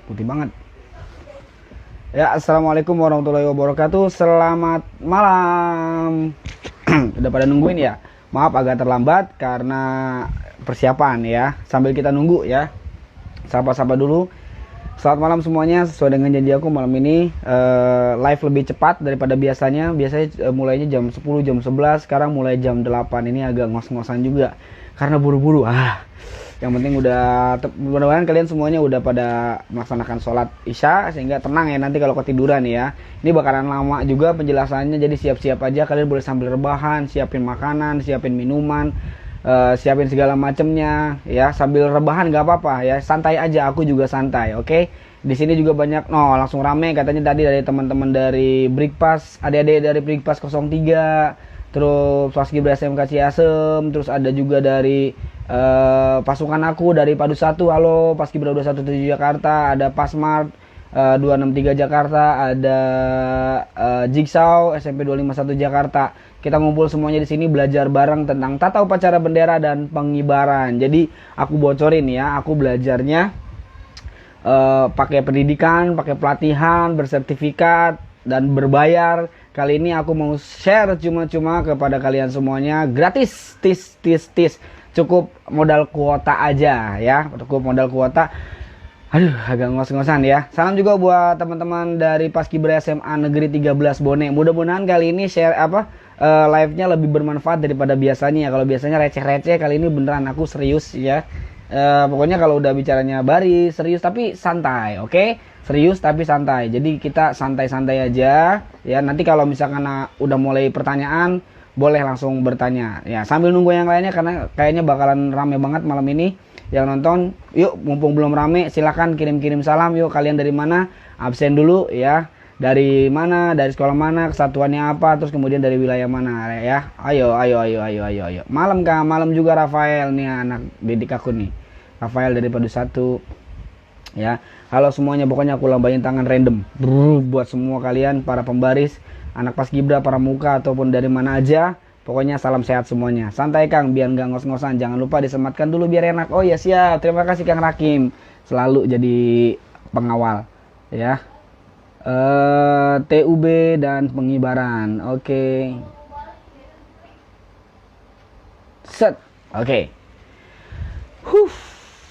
putih banget. Ya, assalamualaikum warahmatullahi wabarakatuh. Selamat malam. Udah pada nungguin ya? Maaf agak terlambat karena persiapan ya. Sambil kita nunggu ya. Sapa-sapa dulu. Selamat malam semuanya. Sesuai dengan janji aku malam ini live lebih cepat daripada biasanya. Biasanya mulainya jam 10, jam 11. Sekarang mulai jam 8. Ini agak ngos-ngosan juga karena buru-buru. Yang penting mudah-mudahan kalian semuanya udah pada melaksanakan sholat isya sehingga tenang ya nanti kalau ketiduran ya. Ini bakalan lama juga penjelasannya, jadi siap-siap aja. Kalian boleh sambil rebahan, siapin makanan, siapin minuman, siapin segala macemnya ya. Sambil rebahan gak apa-apa ya, santai aja, aku juga santai, oke? Di sini juga banyak, langsung rame katanya tadi dari teman-teman dari Brikpas, adik-adik dari Brikpas 03, terus Paskibra SMK Ciasem, terus ada juga dari pasukan aku dari Padu 1, halo Paskibra 217 Jakarta, ada Pasmart 263 Jakarta, ada Jigsaw SMP 251 Jakarta. Kita ngumpul semuanya di sini belajar bareng tentang tata upacara bendera dan pengibaran. Jadi aku bocorin ya, aku belajarnya pakai pendidikan, pakai pelatihan, bersertifikat dan berbayar. Kali ini aku mau share cuma-cuma kepada kalian semuanya gratis, tis. Cukup modal kuota aja ya, cukup modal kuota. Aduh, agak ngos-ngosan ya. Salam juga buat teman-teman dari Paskibra SMA Negeri 13 Bone. Mudah-mudahan kali ini share live-nya lebih bermanfaat daripada biasanya ya. Kalau biasanya receh-receh, kali ini beneran aku serius ya. Pokoknya kalau udah bicaranya baris, serius tapi santai, oke? Serius tapi santai. Jadi kita santai-santai aja ya. Nanti kalau misalkan udah mulai pertanyaan, boleh langsung bertanya ya, sambil nunggu yang lainnya karena kayaknya bakalan rame banget malam ini yang nonton. Yuk, mumpung belum rame, silahkan kirim-kirim salam. Yuk, kalian dari mana? Absen dulu ya. Dari mana? Dari sekolah mana? Kesatuannya apa? Terus kemudian dari wilayah mana ya? Ayo. Malam kah? Malam juga Rafael nih, anak didik aku nih. Rafael dari Padu 1 ya. Halo semuanya, pokoknya aku lambain tangan random buat semua kalian para pembaris, anak Paskibra, para muka ataupun dari mana aja. Pokoknya salam sehat semuanya. Santai Kang, biar nggak ngos-ngosan. Jangan lupa disematkan dulu biar enak. Oh ya siap. Terima kasih Kang Rakim. Selalu jadi pengawal ya. TUB dan pengibaran. Oke. Set. Oke.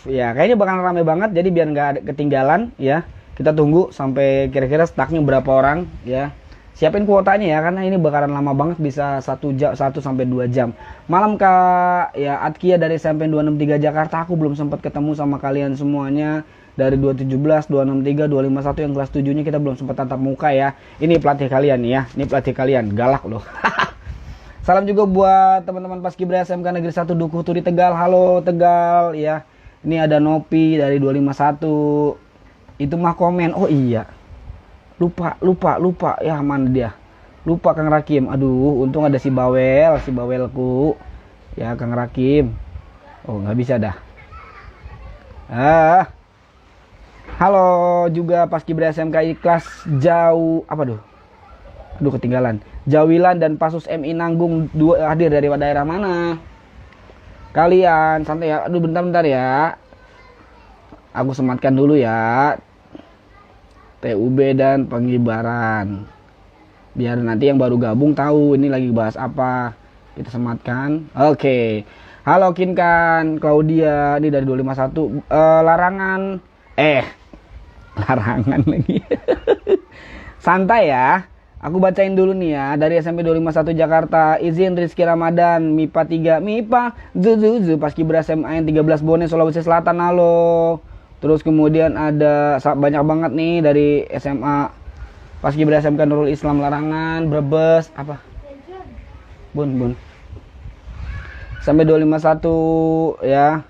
Ya kayaknya bakal rame banget. Jadi biar nggak ketinggalan ya. Kita tunggu sampai kira-kira stucknya berapa orang ya. Siapin kuotanya ya, karena ini bakalan lama banget, bisa 1 sampai 2 jam. Malam Kak, ya Atkia dari SMP 263 Jakarta, aku belum sempat ketemu sama kalian semuanya. Dari 217, 263, 251 yang kelas 7-nya kita belum sempat tatap muka ya. Ini pelatih kalian ya, ini pelatih kalian, galak loh. Salam juga buat teman-teman Paskibra SMK Negeri 1 Dukuh Turi Tegal, halo Tegal ya. Ini ada Nopi dari 251, itu mah komen, oh iya. Lupa ya, mana dia, lupa Kang Rakim. Aduh, untung ada si bawelku ya. Kang Rakim, oh nggak bisa dah. Halo juga Paskibra SMK kelas jauh aduh ketinggalan. Jawilan dan Pasus MI Nanggung hadir dari daerah mana kalian? Santai ya. Aduh, bentar ya, aku sematkan dulu ya. TUB dan pengibaran, biar nanti yang baru gabung tahu ini lagi bahas apa. Kita sematkan. Oke. Halo Kinkan, Claudia ini dari 251. Larangan lagi. Santai ya. Aku bacain dulu nih ya. Dari SMP 251 Jakarta, izin Rizky Ramadan, MIPA 3, Zuzu Paskibra SMA 13 Bone Sulawesi Selatan, halo. Terus kemudian ada banyak banget nih dari SMA Paskibra SMK Nurul Islam Larangan, Brebes, apa? Bun. Sampai 251 ya.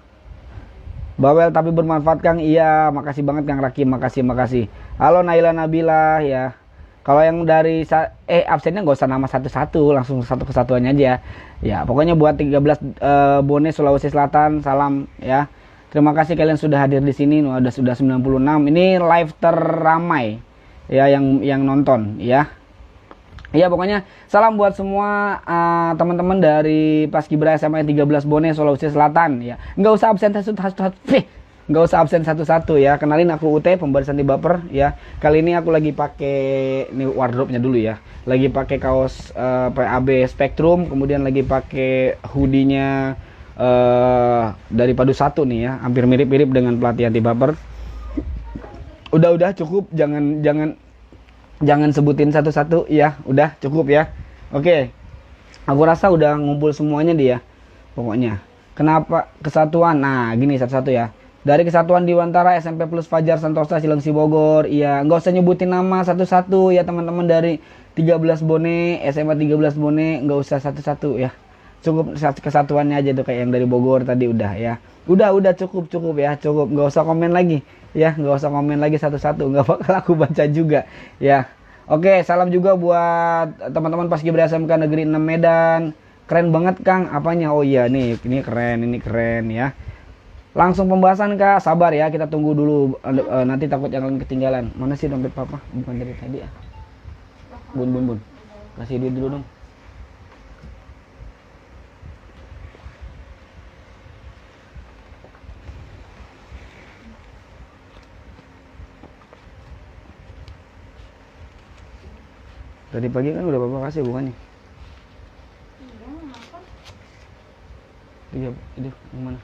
Bawel tapi bermanfaat Kang. Iya, makasih banget Kang Rakim, makasih. Halo Naila Nabila ya. Kalau yang dari absennya nggak usah nama satu-satu, langsung satu kesatuannya aja. Ya, pokoknya buat 13 Bone Sulawesi Selatan, salam ya. Terima kasih kalian sudah hadir di sini. Sudah 96. Ini live teramai ya yang nonton ya. Ya pokoknya salam buat semua teman-teman dari Paskibra SMA 13 Bone Sulawesi Selatan ya. Nggak usah absen, nggak usah absen satu-satu ya. Kenalin aku UT, pembahasan di baper ya. Kali ini aku lagi pakai ini wardrobe-nya dulu ya. Lagi pakai kaos PAB Spektrum, kemudian lagi pakai hoodie-nya dari Padu Satu nih ya. Hampir mirip-mirip dengan pelatih anti baper. Udah cukup, jangan sebutin satu-satu ya. Udah cukup ya. Oke. Aku rasa udah ngumpul semuanya dia. Pokoknya. Kenapa kesatuan? Nah, gini satu-satu ya. Dari Kesatuan Diwantara SMP Plus Fajar Santosa Cilengsi Bogor. Iya, nggak usah nyebutin nama satu-satu ya teman-teman. Dari 13 Bone, SMA 13 Bone, nggak usah satu-satu ya. Cukup kesatuannya aja tuh kayak yang dari Bogor tadi udah ya. Udah cukup ya, cukup. Nggak usah komen lagi ya, nggak usah komen lagi satu-satu. Nggak bakal aku baca juga ya. Oke, salam juga buat teman-teman Paskibra SMK Negeri 6 Medan. Keren banget Kang, apanya? Oh iya nih, ini keren ya. Langsung pembahasan Kak, sabar ya, kita tunggu dulu. Nanti takut yang lain ketinggalan. Mana sih dompet papa? Bukan dari tadi ya. Bun. Kasih duit dulu dong. Tadi pagi kan udah Bapak kasih bukannya? Iya, itu yang mana?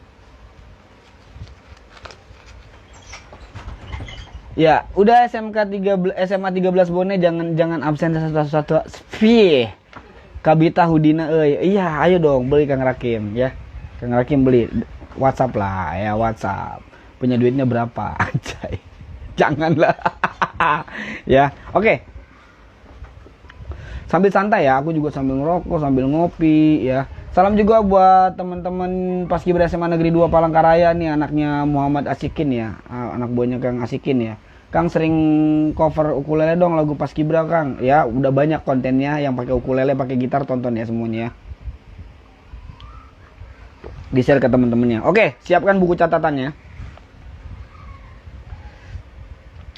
Ya, udah SMA 13 Bone jangan absen satu-satu. Fih. Kabita Hudina iya, ayo dong beli Kang Rakim ya. Kang Rakim beli WhatsApp lah ya, WhatsApp. Punya duitnya berapa? Anjay. Janganlah. Ya, oke. Sambil santai ya, aku juga sambil ngerokok, sambil ngopi ya. Salam juga buat teman-teman Paskibra SMA Negeri 2 Palangkaraya nih, anaknya Muhammad Asikin ya, anak buahnya Kang Asikin ya. Kang sering cover ukulele dong lagu Paskibra Kang. Ya, udah banyak kontennya yang pakai ukulele, pakai gitar, tonton ya semuanya ya. Di-share ke teman-temannya. Oke, siapkan buku catatannya.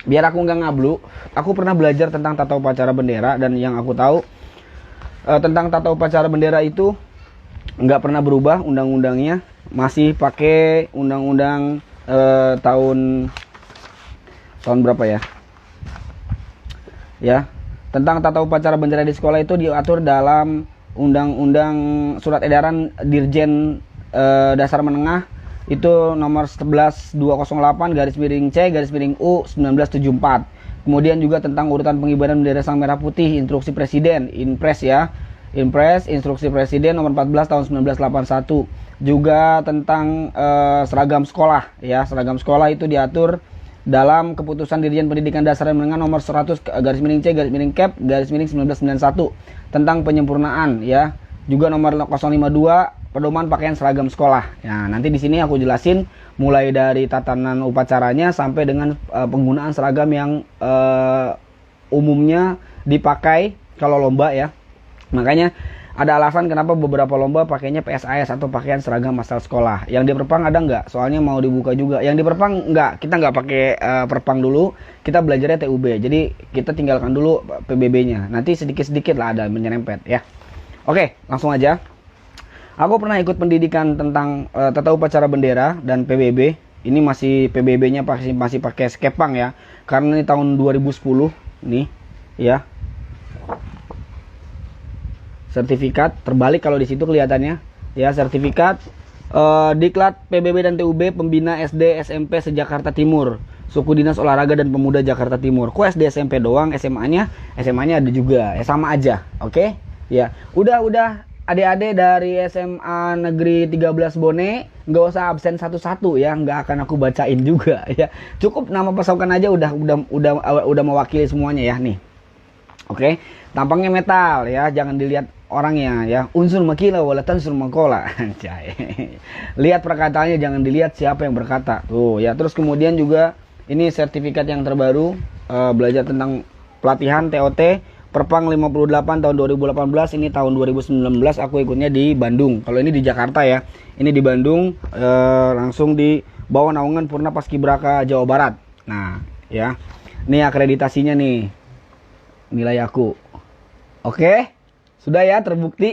Biar aku nggak ngablu, aku pernah belajar tentang tata upacara bendera, dan yang aku tahu tentang tata upacara bendera itu nggak pernah berubah undang-undangnya, masih pakai undang-undang tahun berapa ya? Ya, tentang tata upacara bendera di sekolah itu diatur dalam undang-undang surat edaran Dirjen Dasar Menengah itu nomor 11208 garis miring C garis miring U 1974. Kemudian juga tentang urutan pengibaran bendera Sang Merah Putih, instruksi presiden, Inpres ya. Inpres, instruksi presiden nomor 14 tahun 1981. Juga tentang seragam sekolah ya. Seragam sekolah itu diatur dalam keputusan Dirjen Pendidikan Dasar dan Menengah nomor 100 garis miring C garis miring Cap garis miring 1991 tentang penyempurnaan ya. Juga nomor 052 pedoman pakaian seragam sekolah. Nah, nanti di sini aku jelasin mulai dari tatanan upacaranya sampai dengan penggunaan seragam yang umumnya dipakai kalau lomba ya. Makanya ada alasan kenapa beberapa lomba pakainya PSIS atau pakaian seragam asal sekolah. Yang di perpang ada nggak? Soalnya mau dibuka juga. Yang di perpang nggak, kita nggak pakai perpang dulu. Kita belajarnya TUB. Jadi kita tinggalkan dulu PBB-nya. Nanti sedikit-sedikit lah ada menyerempet ya. Oke, langsung aja. Aku pernah ikut pendidikan tentang tata upacara bendera dan PBB. Ini masih PBB-nya masih pakai skepang ya. Karena ini tahun 2010 nih ya. Sertifikat terbalik kalau di situ kelihatannya ya, sertifikat diklat PBB dan TUB pembina SD SMP se-Jakarta Timur, suku dinas olahraga dan pemuda Jakarta Timur. Kok SD SMP doang, SMA-nya ada juga ya, sama aja. Oke ya, udah adik-adik dari SMA Negeri 13 Bone, nggak usah absen satu-satu ya, nggak akan aku bacain juga ya. Cukup nama pasukan aja udah mewakili semuanya ya nih. Oke, tampangnya metal ya, jangan dilihat orangnya ya. Unsur makila wala tansur makola. Lihat perkataannya, jangan dilihat siapa yang berkata. Tuh ya, terus kemudian juga ini sertifikat yang terbaru belajar tentang pelatihan TOT Perpang 58 tahun 2018, ini tahun 2019 aku ikutnya di Bandung. Kalau ini di Jakarta ya. Ini di Bandung langsung di bawah naungan Purna Paskibraka Jawa Barat. Nah, ya. Ini akreditasinya nih. Nilai aku. Oke? Sudah ya terbukti.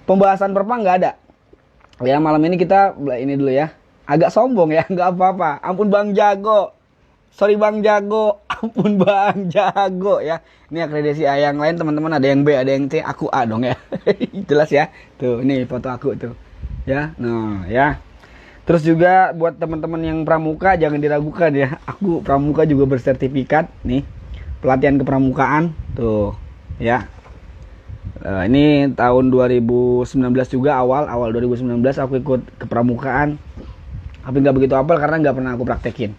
Pembahasan perpang nggak ada. Ya, malam ini kita ini dulu ya. agak sombong ya, nggak apa-apa. Ampun Bang Jago. Sorry Bang Jago, ampun Bang Jago ya. Ini akreditasi A, yang lain teman-teman ada yang B, ada yang C, aku A dong ya. Jelas ya. Tuh, ini foto aku tuh. Ya, nah ya. Terus juga buat teman-teman yang pramuka jangan diragukan ya. Aku pramuka juga bersertifikat nih. Pelatihan kepramukaan tuh ya. Ini tahun 2019 juga, awal 2019 aku ikut kepramukaan. Tapi nggak begitu hafal karena nggak pernah aku praktekin.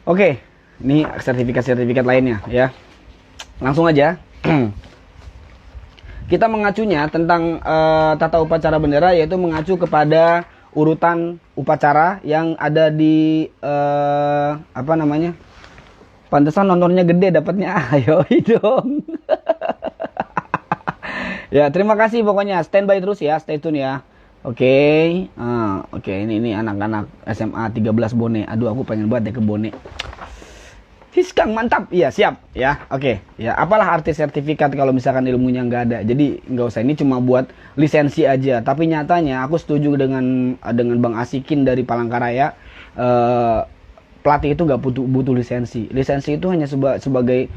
Oke, ini sertifikat lainnya ya. Langsung aja. Kita mengacunya tentang tata upacara bendera, yaitu mengacu kepada urutan upacara yang ada di apa namanya? Pantesan nontonnya gede dapatnya. Ayo dong. Ya, terima kasih pokoknya. Standby terus ya, stay tune ya. Oke, oke, ini anak-anak SMA 13 Bone. Aduh, aku pengen banget deh ke Bone. Kang mantap, iya siap ya. Oke, ya apalah arti sertifikat kalau misalkan ilmunya nggak ada. Jadi nggak usah, ini cuma buat lisensi aja. Tapi nyatanya aku setuju dengan Bang Asikin dari Palangkaraya. Pelatih itu nggak butuh lisensi. Lisensi itu hanya sebagai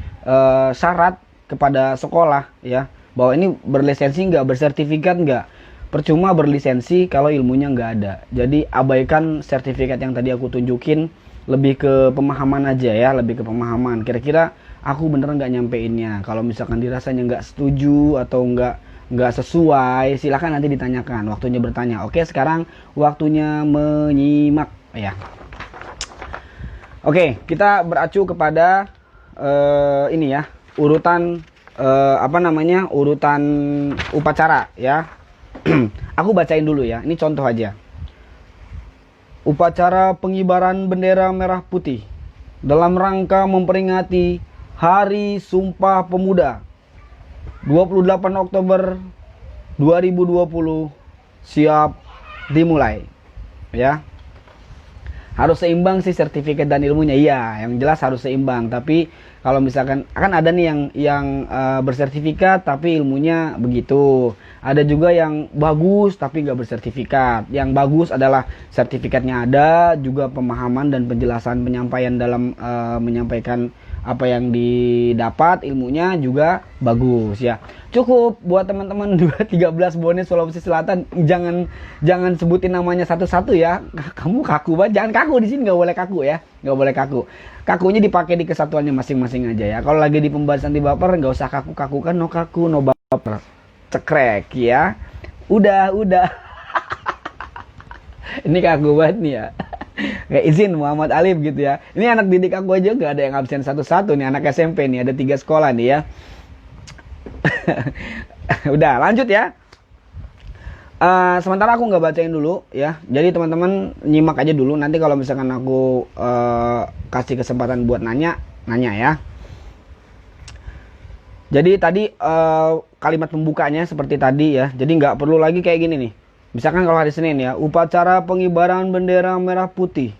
syarat kepada sekolah ya, bahwa ini berlisensi nggak, bersertifikat nggak. Percuma berlisensi kalau ilmunya nggak ada. Jadi abaikan sertifikat yang tadi aku tunjukin, lebih ke pemahaman aja ya, lebih ke pemahaman. Kira-kira aku beneran nggak nyampeinnya. Kalau misalkan dirasanya nggak setuju atau nggak sesuai, silahkan nanti ditanyakan. Waktunya bertanya. Oke, sekarang waktunya menyimak ya. Oke, kita beracu kepada ini ya, urutan apa namanya, urutan upacara ya. Aku bacain dulu ya, ini contoh aja. Upacara pengibaran bendera merah putih dalam rangka memperingati Hari Sumpah Pemuda 28 Oktober 2020 siap dimulai ya. Harus seimbang sih sertifikat dan ilmunya, iya, yang jelas harus seimbang. Tapi kalau misalkan akan ada nih yang bersertifikat tapi ilmunya begitu, ada juga yang bagus tapi nggak bersertifikat. Yang bagus adalah sertifikatnya ada, juga pemahaman dan penjelasan penyampaian dalam menyampaikan apa yang didapat, ilmunya juga bagus ya. Cukup buat teman-teman 13 Bone Sulawesi Selatan, jangan sebutin namanya satu-satu ya. Kamu kaku banget, jangan kaku di sini, nggak boleh kaku ya, nggak boleh kaku. Kakunya dipakai di kesatuannya masing-masing aja ya. Kalau lagi di pembahasan di baper nggak usah kaku kan, no kaku no baper, cekrek ya. Udah. Ini kaku banget nih ya. Kayak izin Muhammad Alif gitu ya. Ini anak didik aku aja gak ada yang absen satu-satu nih, anak SMP nih, ada 3 sekolah nih ya. Udah lanjut ya. Sementara aku nggak bacain dulu ya. Jadi teman-teman nyimak aja dulu. Nanti kalau misalkan aku kasih kesempatan buat nanya ya. Jadi tadi kalimat pembukanya seperti tadi ya. Jadi nggak perlu lagi kayak gini nih. Misalkan kalau hari Senin ya, upacara pengibaran bendera merah putih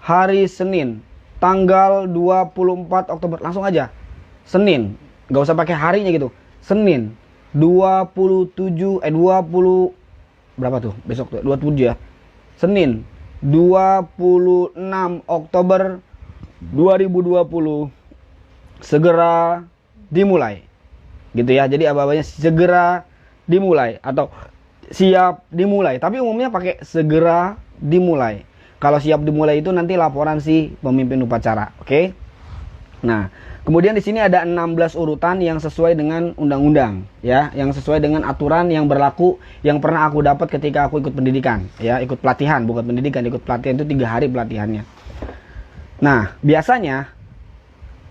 hari Senin tanggal 24 Oktober, langsung aja Senin, nggak usah pakai harinya gitu. Senin 20 berapa tuh besok tuh 27 ya. Senin 26 Oktober 2020 segera dimulai gitu ya. Jadi apa-apanya segera dimulai atau siap dimulai, tapi umumnya pakai segera dimulai. Kalau siap dimulai itu nanti laporan si pemimpin upacara. Oke. Nah, kemudian di sini ada 16 urutan yang sesuai dengan undang-undang ya, yang sesuai dengan aturan yang berlaku yang pernah aku dapat ketika aku ikut pendidikan ya, ikut pelatihan, bukan pendidikan, ikut pelatihan itu 3 hari pelatihannya. Nah, biasanya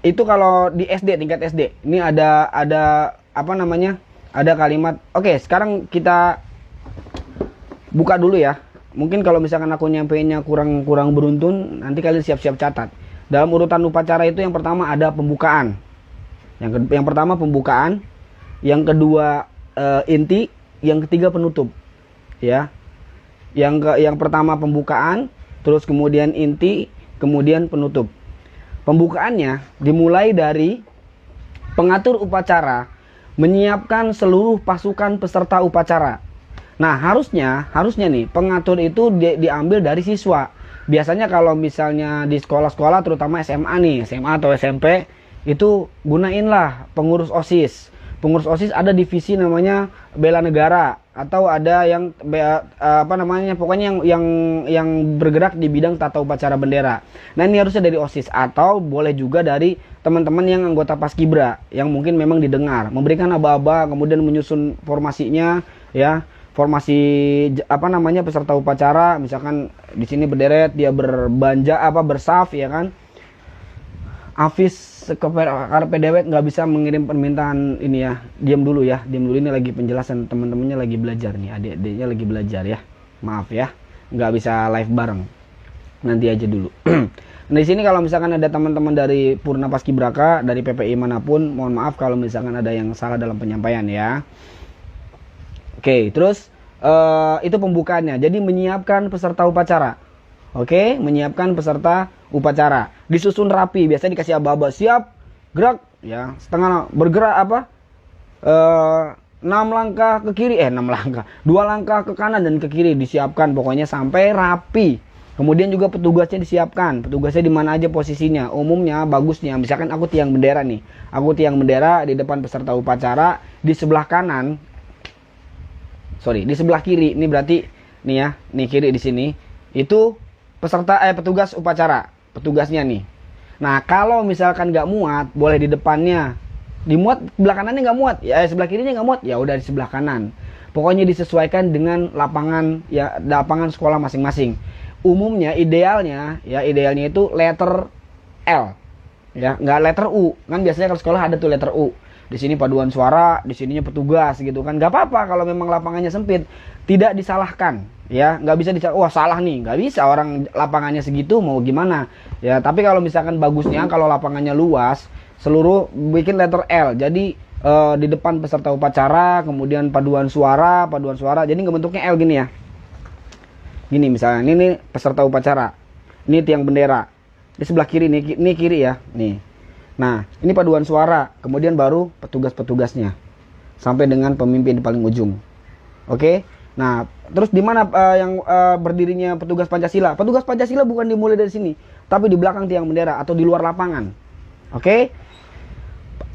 itu kalau di SD, tingkat SD, ini ada apa namanya? Ada kalimat. Oke, sekarang kita buka dulu ya. Mungkin kalau misalkan aku nyampeinnya kurang beruntun, nanti kalian siap-siap catat. Dalam urutan upacara itu yang pertama ada pembukaan. Yang pertama pembukaan, yang kedua inti, yang ketiga penutup. Ya. Yang pertama pembukaan, terus kemudian inti, kemudian penutup. Pembukaannya dimulai dari pengatur upacara menyiapkan seluruh pasukan peserta upacara Nah, harusnya nih pengatur itu diambil dari siswa. Biasanya kalau misalnya di sekolah-sekolah terutama SMA nih, SMA atau SMP itu gunainlah pengurus OSIS. Pengurus OSIS ada divisi namanya bela negara atau ada yang pokoknya yang bergerak di bidang tata upacara bendera. Nah, ini harusnya dari OSIS atau boleh juga dari teman-teman yang anggota Paskibra yang mungkin memang didengar, memberikan aba-aba kemudian menyusun formasinya ya. Formasi peserta upacara, misalkan di sini berderet, dia bersaf ya kan. Afis karpe dewek nggak bisa mengirim permintaan ini ya. Diam dulu ini lagi penjelasan, teman-temannya lagi belajar nih, adik-adiknya lagi belajar ya. Maaf ya, nggak bisa live bareng. Nanti aja dulu. Nah, di sini kalau misalkan ada teman-teman dari Purna Paskibraka, dari PPI manapun, mohon maaf kalau misalkan ada yang salah dalam penyampaian ya. Oke, terus itu pembukaannya. Jadi menyiapkan peserta upacara. Oke, menyiapkan peserta upacara. Disusun rapi, biasanya dikasih aba-aba, siap, gerak, ya, setengah bergerak 6 langkah ke kiri, 6 langkah, 2 langkah ke kanan dan ke kiri disiapkan pokoknya sampai rapi. Kemudian juga petugasnya disiapkan, petugasnya di mana aja posisinya. Umumnya bagusnya, misalkan aku tiang bendera nih, aku tiang bendera di depan peserta upacara, di sebelah kanan. Di sebelah kiri, ini berarti nih ya, nih kiri di sini itu petugas upacara, petugasnya nih. Nah, kalau misalkan nggak muat, boleh di depannya. Dimuat sebelah kanannya nggak muat, ya sebelah kirinya nggak muat, ya udah di sebelah kanan. Pokoknya disesuaikan dengan lapangan sekolah masing-masing. Umumnya idealnya itu letter L, ya nggak letter U. Kan biasanya kalau sekolah ada tuh letter U. Di sini paduan suara, di sininya petugas gitu kan. Gak apa-apa kalau memang lapangannya sempit, tidak disalahkan ya. Nggak bisa wah salah nih, nggak bisa, orang lapangannya segitu mau gimana ya. Tapi kalau misalkan bagusnya kalau lapangannya luas, seluruh bikin letter L. Jadi di depan peserta upacara, kemudian paduan suara, jadi bentuknya L gini ya. Gini misalnya, ini peserta upacara, ini tiang bendera, di sebelah kiri ini kiri ya nih. Nah, ini paduan suara, kemudian baru petugas-petugasnya sampai dengan pemimpin di paling ujung. Oke. Nah, terus di mana berdirinya petugas Pancasila? Petugas Pancasila bukan dimulai dari sini, tapi di belakang tiang bendera atau di luar lapangan. Oke.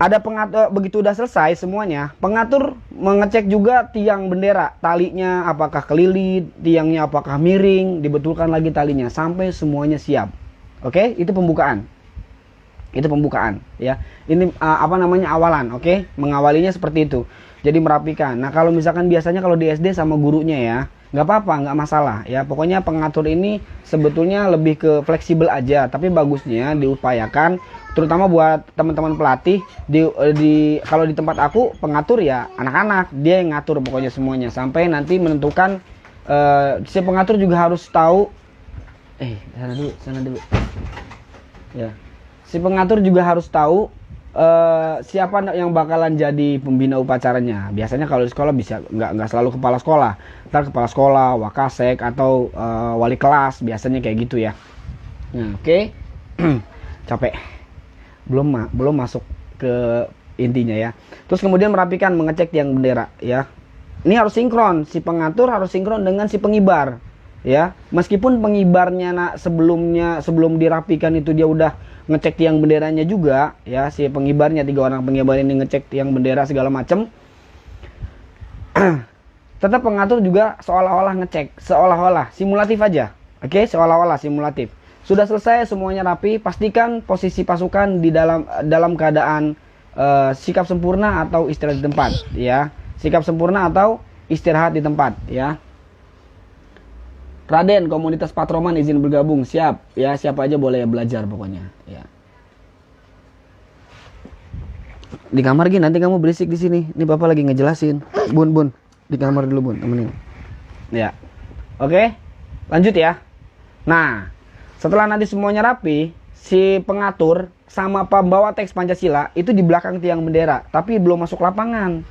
Ada pengatur, begitu udah selesai semuanya, pengatur mengecek juga tiang bendera, talinya apakah kelilit, tiangnya apakah miring, dibetulkan lagi talinya sampai semuanya siap. Oke, itu pembukaan. Itu pembukaan ya. Ini awalan, oke? Mengawalinya seperti itu. Jadi merapikan. Nah, kalau misalkan biasanya kalau di SD sama gurunya ya, nggak apa-apa, nggak masalah ya. Pokoknya pengatur ini sebetulnya lebih ke fleksibel aja, tapi bagusnya diupayakan terutama buat teman-teman pelatih kalau di tempat aku pengatur ya anak-anak, dia yang ngatur pokoknya semuanya sampai nanti menentukan. Si pengatur juga harus tahu sana dulu. Ya. Si pengatur juga harus tahu siapa yang bakalan jadi pembina upacaranya. Biasanya kalau di sekolah bisa nggak selalu kepala sekolah, ntar kepala sekolah, wakasek atau wali kelas, biasanya kayak gitu ya. Nah, oke. Capek. Belum masuk ke intinya ya. Terus kemudian merapikan, mengecek tiang bendera ya. Ini harus sinkron, si pengatur harus sinkron dengan si pengibar ya. Meskipun pengibarnya sebelum dirapikan itu dia udah ngecek tiang benderanya juga ya, si pengibarnya 3 orang pengibar ini ngecek tiang bendera segala macam. Tetap pengatur juga seolah-olah ngecek, seolah-olah simulatif aja. Oke, seolah-olah simulatif. Sudah selesai semuanya rapi, pastikan posisi pasukan di dalam keadaan sikap sempurna atau istirahat di tempat ya. Sikap sempurna atau istirahat di tempat ya. Raden, komunitas Patroman izin bergabung, siap ya, siapa aja boleh belajar pokoknya ya. Di kamar gini, nanti kamu berisik di sini. Ini Bapak lagi ngejelasin. Bun, di kamar dulu Bun, temenin. Ya. Oke. Lanjut ya. Nah, setelah nanti semuanya rapi, si pengatur sama pembawa teks Pancasila itu di belakang tiang bendera, tapi belum masuk lapangan.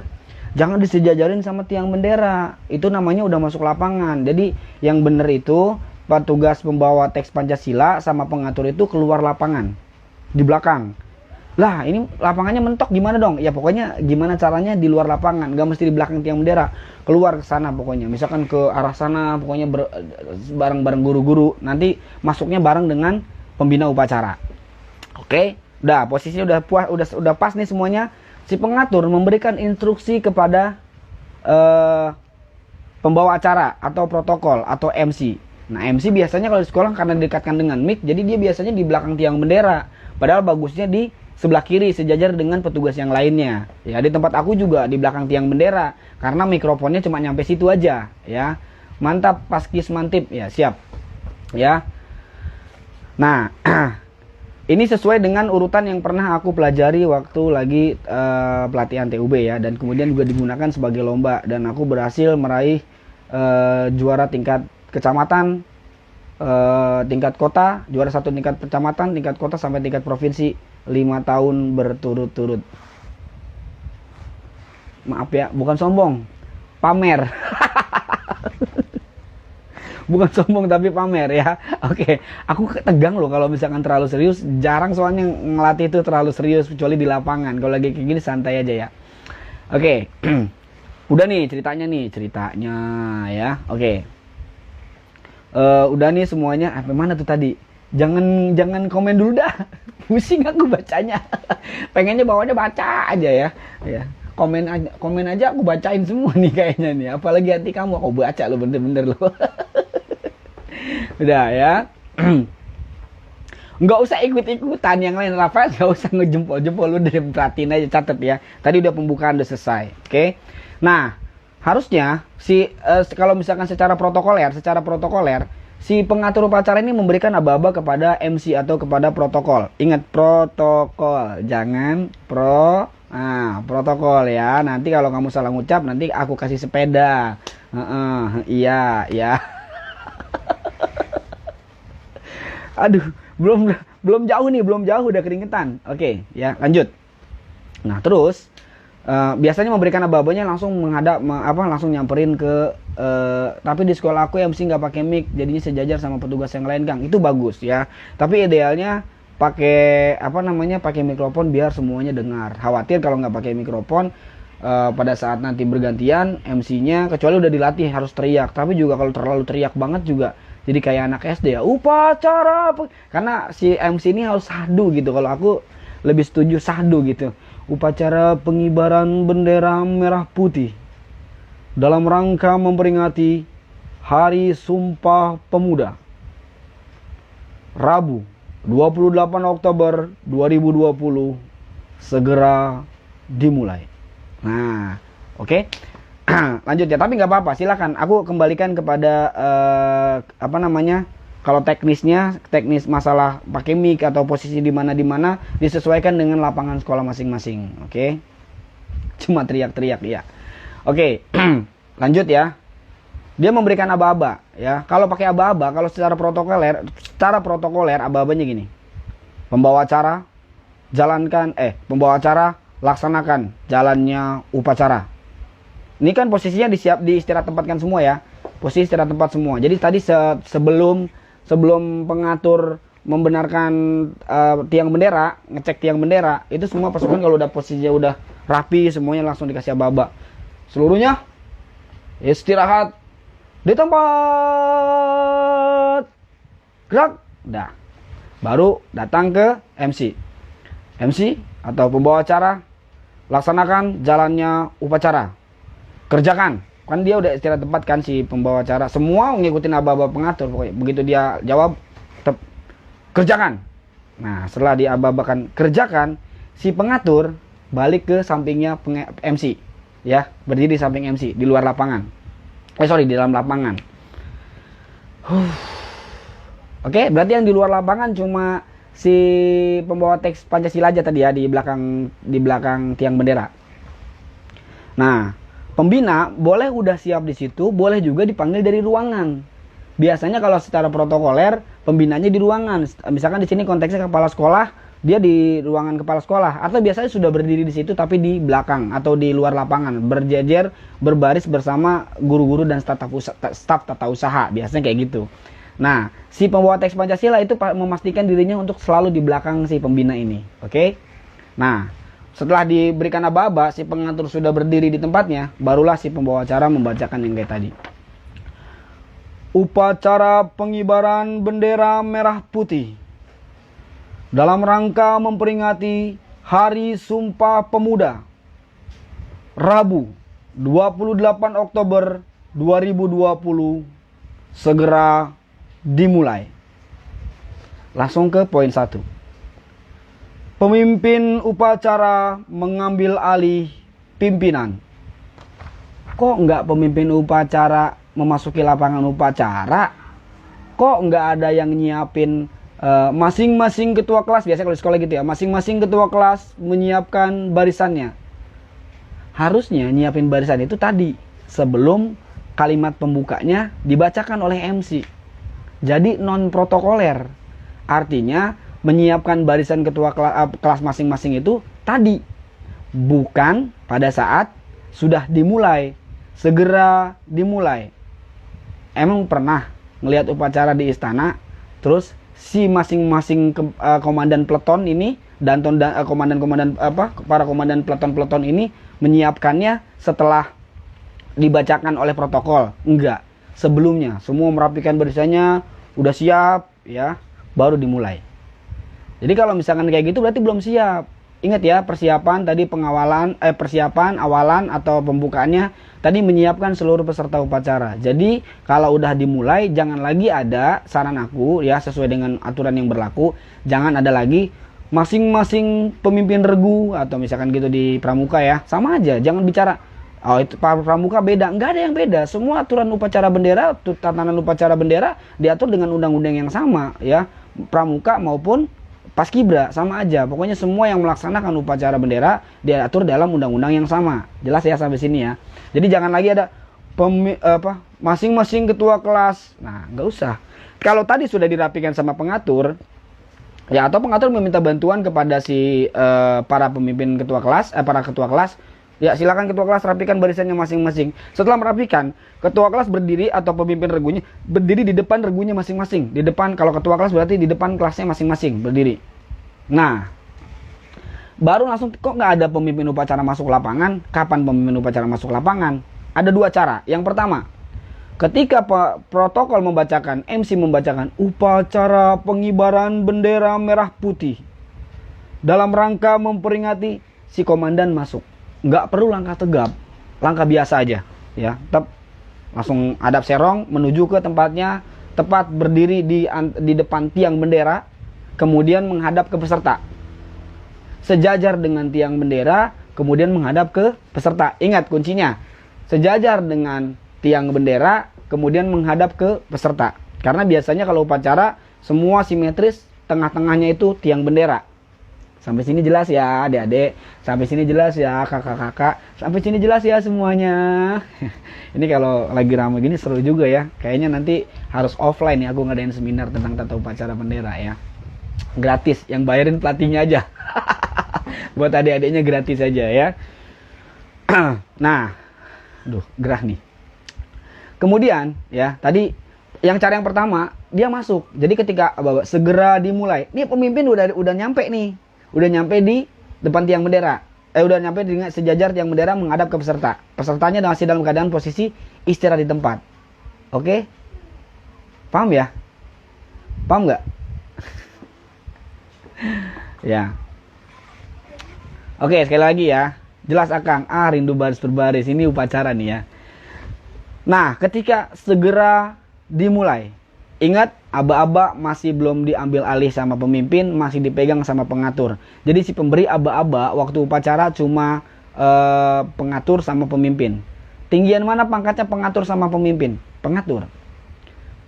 Jangan disejajarin sama tiang bendera, itu namanya udah masuk lapangan. Jadi yang bener itu petugas pembawa teks Pancasila sama pengatur itu keluar lapangan di belakang. Lah ini lapangannya mentok gimana dong? Ya pokoknya gimana caranya di luar lapangan, gak mesti di belakang tiang bendera, keluar ke sana pokoknya, misalkan ke arah sana pokoknya bareng-bareng guru-guru, nanti masuknya bareng dengan pembina upacara. Oke, udah posisinya udah pas nih semuanya. Si pengatur memberikan instruksi kepada pembawa acara atau protokol atau MC. Nah MC biasanya kalau di sekolah karena didekatkan dengan mic, jadi dia biasanya di belakang tiang bendera, padahal bagusnya di sebelah kiri sejajar dengan petugas yang lainnya. Ya di tempat aku juga di belakang tiang bendera karena mikrofonnya cuma nyampe situ aja. Ya mantap paskis mantip ya, siap ya. Nah ini sesuai dengan urutan yang pernah aku pelajari waktu lagi pelatihan TUB ya, dan kemudian juga digunakan sebagai lomba, dan aku berhasil meraih juara tingkat kecamatan, tingkat kota, juara 1 tingkat kecamatan, tingkat kota sampai tingkat provinsi 5 tahun berturut-turut. Maaf ya, bukan sombong, pamer. Bukan sombong tapi pamer ya. Oke, aku tegang loh kalau misalkan terlalu serius. Jarang soalnya ngelatih itu terlalu serius, kecuali di lapangan. Kalau lagi kayak gini santai aja ya. Oke, udah nih ceritanya ya. Oke, udah nih semuanya. Mana tuh tadi? Jangan komen dulu dah. Pusing aku bacanya. Pengennya bawahnya baca aja ya. Ya. Komen aja aku bacain semua nih kayaknya nih. Apalagi hati kamu aku baca lo bener-bener lo. Udah ya. Nggak usah ikut-ikutan yang lain, Rafael nggak usah ngejempol-jempol, lu udah perhatiin aja, catet ya. Tadi udah pembukaan udah selesai. Oke. Nah, harusnya kalau misalkan secara protokoler si pengatur upacara ini memberikan aba-aba kepada MC atau kepada protokol. Ingat protokol, jangan protokol ya. Nanti kalau kamu salah ngucap nanti aku kasih sepeda. Iya, ya. Aduh, belum jauh udah keringetan. Oke, ya, lanjut. Nah, terus biasanya memberikan aba-abanya langsung langsung nyamperin ke tapi di sekolah aku MC nggak pakai mic, jadinya sejajar sama petugas yang lain, Kang. Itu bagus ya. Tapi idealnya pakai pakai mikrofon biar semuanya dengar. Khawatir kalau nggak pakai mikrofon pada saat nanti bergantian MC-nya, kecuali udah dilatih harus teriak. Tapi juga kalau terlalu teriak banget juga jadi kayak anak SD ya, upacara. Karena si MC ini harus sahdu gitu. Kalau aku lebih setuju sahdu gitu. Upacara pengibaran bendera merah putih dalam rangka memperingati Hari Sumpah Pemuda, Rabu 28 Oktober 2020 segera dimulai. Nah, oke. Lanjut ya, tapi nggak apa-apa, silakan aku kembalikan kepada kalau teknis masalah pakai mic atau posisi di mana disesuaikan dengan lapangan sekolah masing-masing. Oke. Cuma teriak-teriak ya. Oke. Lanjut ya. Dia memberikan aba-aba ya. Kalau pakai aba-aba, kalau secara protokoler aba-abanya gini. Pembawa acara laksanakan jalannya upacara. Ini kan posisinya diistirahat tempatkan semua ya. Posisi istirahat tempat semua. Jadi tadi sebelum pengatur membenarkan tiang bendera, ngecek tiang bendera, itu semua pasukan kalau udah posisinya udah rapi semuanya langsung dikasih aba-aba. Seluruhnya istirahat di tempat. Gerak. Dah. Baru datang ke MC. MC atau pembawa acara laksanakan jalannya upacara. Kerjakan. Kan dia udah istirahat tempat kan si pembawa acara. Semua ngikutin aba-aba pengatur pokoknya. Begitu dia jawab, kerjakan. Nah, setelah diaba-abakan kerjakan, si pengatur balik ke sampingnya MC. Ya, berdiri di samping MC di luar lapangan. Di dalam lapangan. Oke, berarti yang di luar lapangan cuma si pembawa teks Pancasila aja tadi ya di belakang tiang bendera. Nah, pembina boleh udah siap di situ, boleh juga dipanggil dari ruangan. Biasanya kalau secara protokoler, pembinanya di ruangan. Misalkan di sini konteksnya kepala sekolah, dia di ruangan kepala sekolah. Atau biasanya sudah berdiri di situ tapi di belakang atau di luar lapangan, berjejer, berbaris bersama guru-guru dan staf tata usaha. Biasanya kayak gitu. Nah, si pembawa teks Pancasila itu memastikan dirinya untuk selalu di belakang si pembina ini. Oke? Nah, setelah diberikan aba-aba, si pengatur sudah berdiri di tempatnya, barulah si pembawa acara membacakan yang kayak tadi. Upacara pengibaran bendera merah putih dalam rangka memperingati Hari Sumpah Pemuda, Rabu 28 Oktober 2020 segera dimulai. Langsung ke poin 1. Pemimpin upacara mengambil alih pimpinan. Kok nggak pemimpin upacara memasuki lapangan upacara? Kok nggak ada yang nyiapin masing-masing ketua kelas? Biasanya kalau di sekolah gitu ya, masing-masing ketua kelas menyiapkan barisannya. Harusnya nyiapin barisan itu tadi, sebelum kalimat pembukanya dibacakan oleh MC. Jadi non protokoler. Artinya menyiapkan barisan ketua kelas masing-masing itu tadi, bukan pada saat sudah dimulai, segera dimulai. Emang pernah ngelihat upacara di istana, terus si masing-masing komandan peleton ini dan para komandan peleton ini menyiapkannya setelah dibacakan oleh protokol? Enggak. Sebelumnya semua merapikan barisannya, udah siap ya, baru dimulai. Jadi kalau misalkan kayak gitu berarti belum siap. Ingat ya, persiapan tadi persiapan awalan atau pembukaannya tadi menyiapkan seluruh peserta upacara. Jadi kalau udah dimulai, jangan lagi ada, saran aku ya, sesuai dengan aturan yang berlaku, jangan ada lagi masing-masing pemimpin regu atau misalkan gitu di pramuka ya, sama aja. Jangan bicara oh itu pramuka beda, nggak ada yang beda. Semua aturan upacara bendera, tatanan upacara bendera diatur dengan undang-undang yang sama ya, pramuka maupun paskibra sama aja. Pokoknya semua yang melaksanakan upacara bendera diatur dalam undang-undang yang sama. Jelas ya sampai sini ya. Jadi jangan lagi ada masing-masing ketua kelas. Nah, nggak usah. Kalau tadi sudah dirapikan sama pengatur ya, atau pengatur meminta bantuan kepada si para pemimpin para ketua kelas, ya silakan ketua kelas rapikan barisannya masing-masing. Setelah merapikan, ketua kelas berdiri atau pemimpin regunya berdiri di depan regunya masing-masing. Di depan, kalau ketua kelas berarti di depan kelasnya masing-masing berdiri. Nah, baru langsung, kok nggak ada pemimpin upacara masuk lapangan? Kapan pemimpin upacara masuk lapangan? Ada dua cara. Yang pertama, ketika protokol membacakan, MC membacakan upacara pengibaran bendera merah putih dalam rangka memperingati, si komandan masuk. Nggak perlu langkah tegap, langkah biasa aja ya. Tetap langsung hadap serong menuju ke tempatnya, tepat berdiri di depan tiang bendera, kemudian menghadap ke peserta. Sejajar dengan tiang bendera, kemudian menghadap ke peserta. Ingat kuncinya, sejajar dengan tiang bendera, kemudian menghadap ke peserta. Karena biasanya kalau upacara semua simetris, tengah-tengahnya itu tiang bendera. Sampai sini jelas ya adik-adik, sampai sini jelas ya kakak-kakak, sampai sini jelas ya semuanya. Ini kalau lagi ramai gini seru juga ya. Kayaknya nanti harus offline ya, aku ngadain seminar tentang tata upacara bendera ya. Gratis, yang bayarin pelatihnya aja. Buat adik-adiknya gratis aja ya. Nah, gerah nih. Kemudian ya, tadi cara yang pertama, dia masuk. Jadi ketika segera dimulai, ini pemimpin udah nyampe nih. Udah nyampe di depan tiang bendera. Udah nyampe dengan sejajar tiang bendera menghadap ke peserta. Pesertanya masih dalam keadaan posisi istirahat di tempat. Oke? Paham ya? Paham nggak? Ya. Oke, sekali lagi ya. Jelas Akang. Rindu baris berbaris. Ini upacara nih ya. Nah, ketika segera dimulai, ingat, aba-aba masih belum diambil alih sama pemimpin, masih dipegang sama pengatur. Jadi si pemberi aba-aba waktu upacara cuma pengatur sama pemimpin. Tinggian mana pangkatnya pengatur sama pemimpin? Pengatur.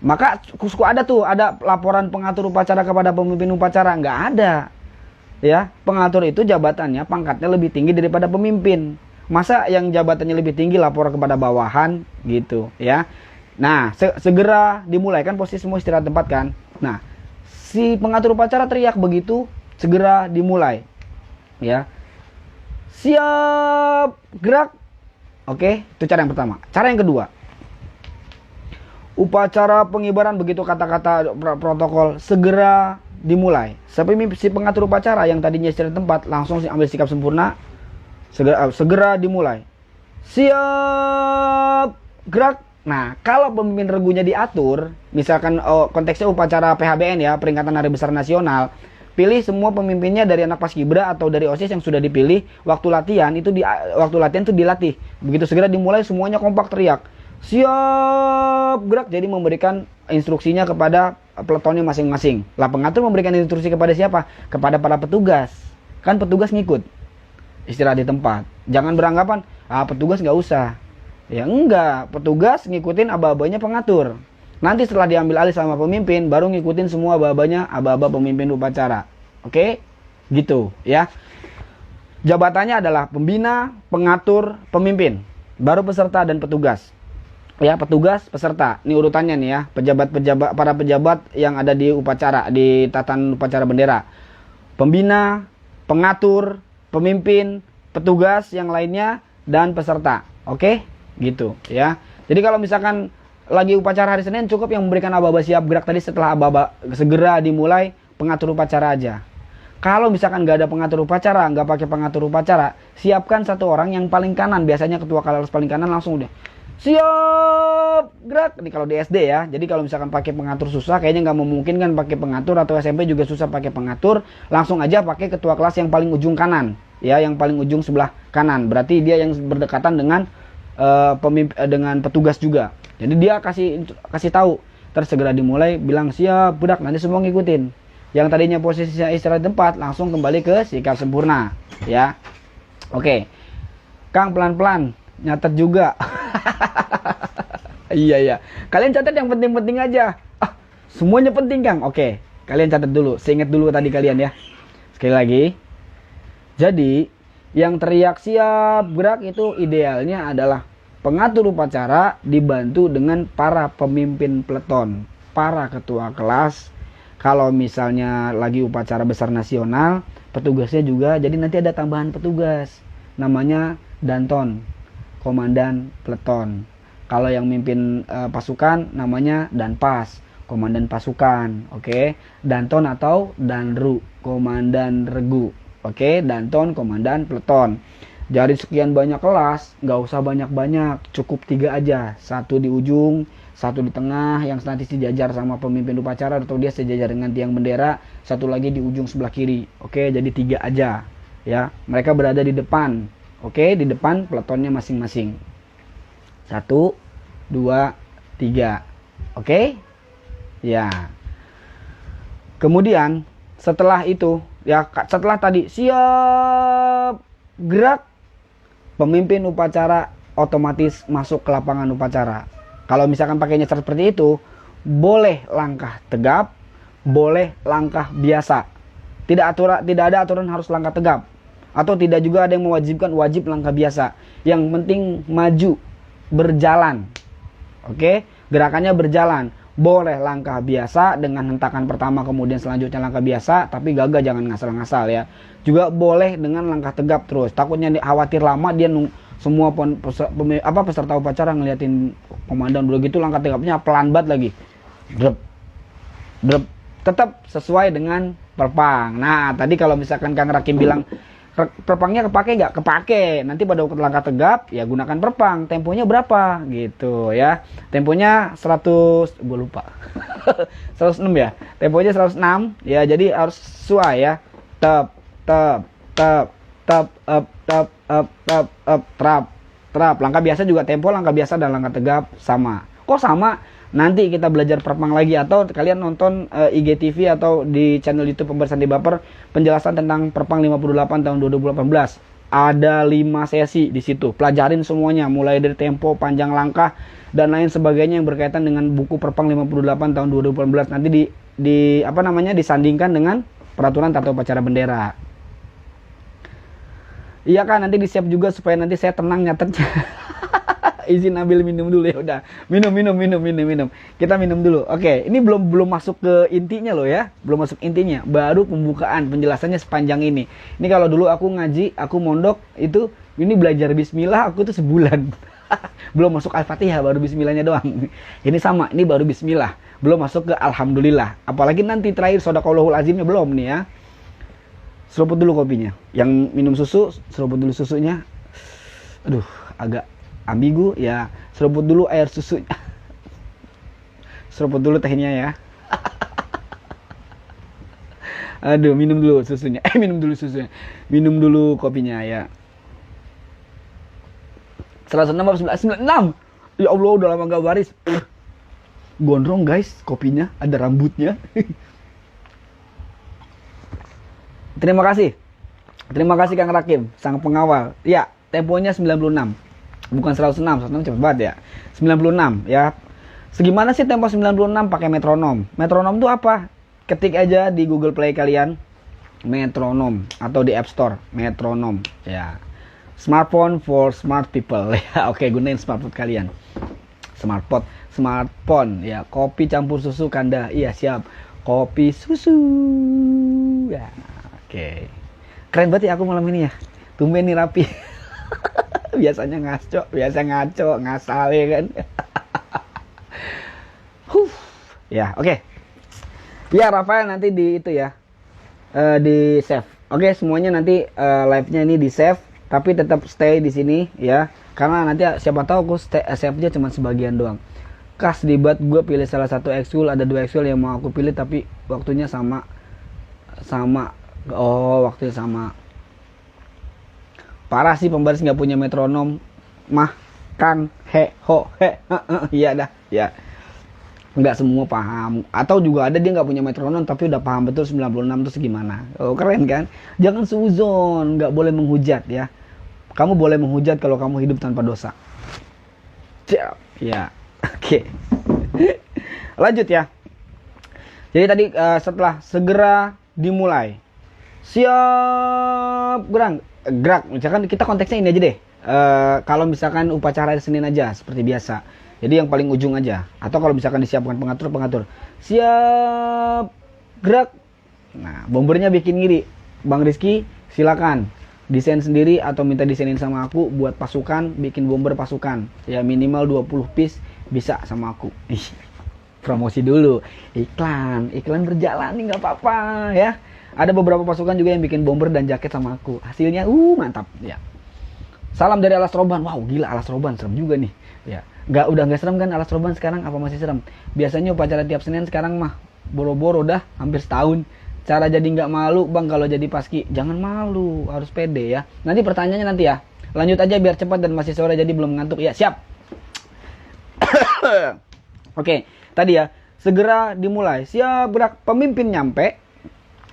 Maka suku ada laporan pengatur upacara kepada pemimpin upacara? Nggak ada. Ya, pengatur itu jabatannya, pangkatnya lebih tinggi daripada pemimpin. Masa yang jabatannya lebih tinggi lapor kepada bawahan gitu ya. Nah, segera dimulai, kan posisi semua istirahat tempat kan. Nah, si pengatur upacara teriak begitu segera dimulai. Ya. Siap, gerak. Oke, itu cara yang pertama. Cara yang kedua, upacara pengibaran begitu kata-kata protokol segera dimulai. Si pengatur upacara yang tadinya istirahat tempat langsung ambil sikap sempurna. Segera dimulai. Siap, gerak. Nah, kalau pemimpin regunya diatur, misalkan konteksnya upacara PHBN ya, peringatan Hari Besar Nasional, pilih semua pemimpinnya dari anak paskibra atau dari OSIS yang sudah dipilih. Waktu latihan itu dilatih. Begitu segera dimulai semuanya kompak teriak. Siap, gerak. Jadi memberikan instruksinya kepada peletonnya masing-masing. Lah pengatur memberikan instruksi kepada siapa? Kepada para petugas. Kan petugas ngikut. Istirahat di tempat. Jangan beranggapan, petugas nggak usah. Ya enggak, petugas ngikutin aba-abanya pengatur. Nanti setelah diambil alih sama pemimpin, baru ngikutin semua aba-abanya, aba-aba pemimpin upacara. Oke? Gitu ya. Jabatannya adalah pembina, pengatur, pemimpin. Baru peserta dan petugas. Ya, petugas, peserta. Ini urutannya nih ya. Para pejabat yang ada di upacara, di tatan upacara bendera. Pembina, pengatur, pemimpin, petugas yang lainnya, dan peserta. Oke? Gitu ya. Jadi kalau misalkan lagi upacara hari Senin, cukup yang memberikan aba-aba siap gerak tadi. Setelah aba-aba segera dimulai, pengatur upacara aja. Kalau misalkan nggak ada pengatur upacara, nggak pakai pengatur upacara, siapkan satu orang yang paling kanan. Biasanya ketua kelas paling kanan langsung udah siap gerak. Ini kalau di SD ya. Jadi kalau misalkan pakai pengatur susah, kayaknya nggak memungkinkan pakai pengatur, atau SMP juga susah pakai pengatur, langsung aja pakai ketua kelas yang paling ujung kanan ya, yang paling ujung sebelah kanan. Berarti dia yang berdekatan dengan dengan petugas juga. Jadi dia kasih tahu, tersegera dimulai, bilang siap budak, nanti semua ngikutin. Yang tadinya posisinya istirahat tempat langsung kembali ke sikap sempurna ya. Oke. Kang pelan-pelan nyatet juga. Iya. Kalian catat yang penting-penting aja. Semuanya penting Kang. Oke. Kalian catat dulu, seingat dulu tadi kalian ya. Sekali lagi. Jadi yang teriak siap gerak itu idealnya adalah pengatur upacara dibantu dengan para pemimpin peleton, para ketua kelas. Kalau misalnya lagi upacara besar nasional, petugasnya juga, jadi nanti ada tambahan petugas. Namanya danton, komandan peleton. Kalau yang mimpin pasukan namanya danpas, komandan pasukan. Oke, danton atau danru, komandan regu. Oke, danton, komandan peleton. Dari sekian banyak kelas, nggak usah banyak-banyak, cukup 3 aja. 1 di ujung, 1 di tengah, yang nanti sejajar sama pemimpin upacara atau dia sejajar dengan tiang bendera, 1 lagi di ujung sebelah kiri. Oke, jadi 3 aja. Ya, mereka berada di depan. Oke, di depan peletonnya masing-masing. 1, 2, 3. Oke? Ya. Kemudian setelah itu, ya setelah tadi siap gerak, pemimpin upacara otomatis masuk ke lapangan upacara. Kalau misalkan pakainya seperti itu, boleh langkah tegap, boleh langkah biasa. Tidak ada aturan harus langkah tegap, atau tidak juga ada yang mewajibkan wajib langkah biasa. Yang penting maju, berjalan. Oke, gerakannya berjalan. Boleh langkah biasa dengan hentakan pertama, kemudian selanjutnya langkah biasa, tapi gagah, jangan ngasal-ngasal ya. Juga boleh dengan langkah tegap terus. Takutnya khawatir lama dia semua peserta upacara ngeliatin komandan udah gitu langkah tegapnya pelan banget lagi. Drep. Tetap sesuai dengan perpang. Nah, tadi kalau misalkan Kang Rakim bilang perpangnya kepake nggak? Kepake. Nanti pada waktu langkah tegap ya gunakan perpang. Temponya berapa gitu ya. Temponya 100, gue lupa. 106 ya. Temponya 106 ya, jadi harus sesuai ya. Tep, trap. Langkah biasa juga tempo, langkah biasa dan langkah tegap sama. Kok sama? Nanti kita belajar perpang lagi, atau kalian nonton IGTV atau di channel YouTube Pembahasan di Baper penjelasan tentang perpang 58 tahun 2018. Ada 5 sesi di situ. Pelajarin semuanya mulai dari tempo, panjang langkah dan lain sebagainya yang berkaitan dengan buku perpang 58 tahun 2018. Nanti disandingkan dengan peraturan tata upacara bendera. Iya kan, nanti disiap juga supaya nanti saya tenang nyatetnya. Izin ambil minum dulu ya udah. Minum. Kita minum dulu. Oke, ini belum masuk ke intinya loh ya. Belum masuk intinya. Baru pembukaan, penjelasannya sepanjang ini. Ini kalau dulu aku ngaji, aku mondok itu ini belajar bismillah aku tuh sebulan. Belum masuk Al-Fatihah, baru bismillahnya doang. Ini sama, ini baru bismillah. belum masuk ke alhamdulillah. Apalagi nanti terakhir shodaqallahul azimnya belum nih ya. Seruput dulu kopinya. Yang minum susu, seruput dulu susunya. Aduh, agak ambigu ya. Seruput dulu air susunya. Seruput dulu tehnya ya. Aduh, minum dulu susunya. Minum dulu susunya. Minum dulu kopinya ya. 106 96. Ya Allah, udah lama gak baris. Gondrong guys, kopinya ada rambutnya. Terima kasih. Terima kasih Kang Rakim, sang pengawal. Ya, temponya 96. Bukan 106, 106 cepet banget ya. 96 ya. Segimana sih tempo 96 pakai metronom? Metronom itu apa? Ketik aja di Google Play kalian metronom atau di App Store metronom ya. Smartphone for smart people ya. Oke, gunain smartphone kalian. Smartphone ya. Kopi campur susu Kanda. Iya, siap. Kopi susu. Ya, oke. Keren banget ya aku malam ini ya. Tumben nih rapi. Biasanya ngaco, ngasal ya kan. Ya, oke. Ya, Rafael nanti di itu ya. Di save. Oke, semuanya nanti live-nya ini di save. Tapi tetap stay di sini ya, karena nanti siapa tahu aku save-nya cuma sebagian doang. Kas dibat gue pilih salah satu ekskul, ada 2 ekskul yang mau aku pilih tapi waktunya sama. Oh, waktunya sama. Parah sih pembaris nggak punya metronom. Mah, Kang, iya dah, ya. Nggak semua paham, atau juga ada dia nggak punya metronom tapi udah paham betul 96 itu gimana. Oh, keren kan? Jangan suzon, nggak boleh menghujat ya. Kamu boleh menghujat kalau kamu hidup tanpa dosa. Ya, oke. Lanjut ya. Jadi tadi setelah segera dimulai, siap gerak. Misalkan kita konteksnya ini aja deh. Kalau misalkan upacara hari Senin aja seperti biasa. Jadi yang paling ujung aja. Atau kalau misalkan disiapkan pengatur. Siap gerak. Nah, bombernya bikin ngiri. Bang Rizky, silakan desain sendiri atau minta desainin sama aku buat pasukan, bikin bomber pasukan. Ya minimal 20 piece bisa sama aku. Promosi dulu. Iklan berjalan nih nggak apa-apa ya. Ada beberapa pasukan juga yang bikin bomber dan jaket sama aku. Hasilnya mantap ya. Salam dari Alas Roban. Wow, gila Alas Roban serem juga nih. Ya. Udah nggak serem kan Alas Roban sekarang, apa masih serem? Biasanya upacara tiap Senin, sekarang mah boro-boro dah hampir setahun. Cara jadi nggak malu bang kalau jadi paski? Jangan malu, harus pede ya. Nanti pertanyaannya nanti ya. Lanjut aja biar cepat dan masih sore jadi belum ngantuk. Ya siap. Oke, tadi ya segera dimulai. Siap gerak. Pemimpin nyampe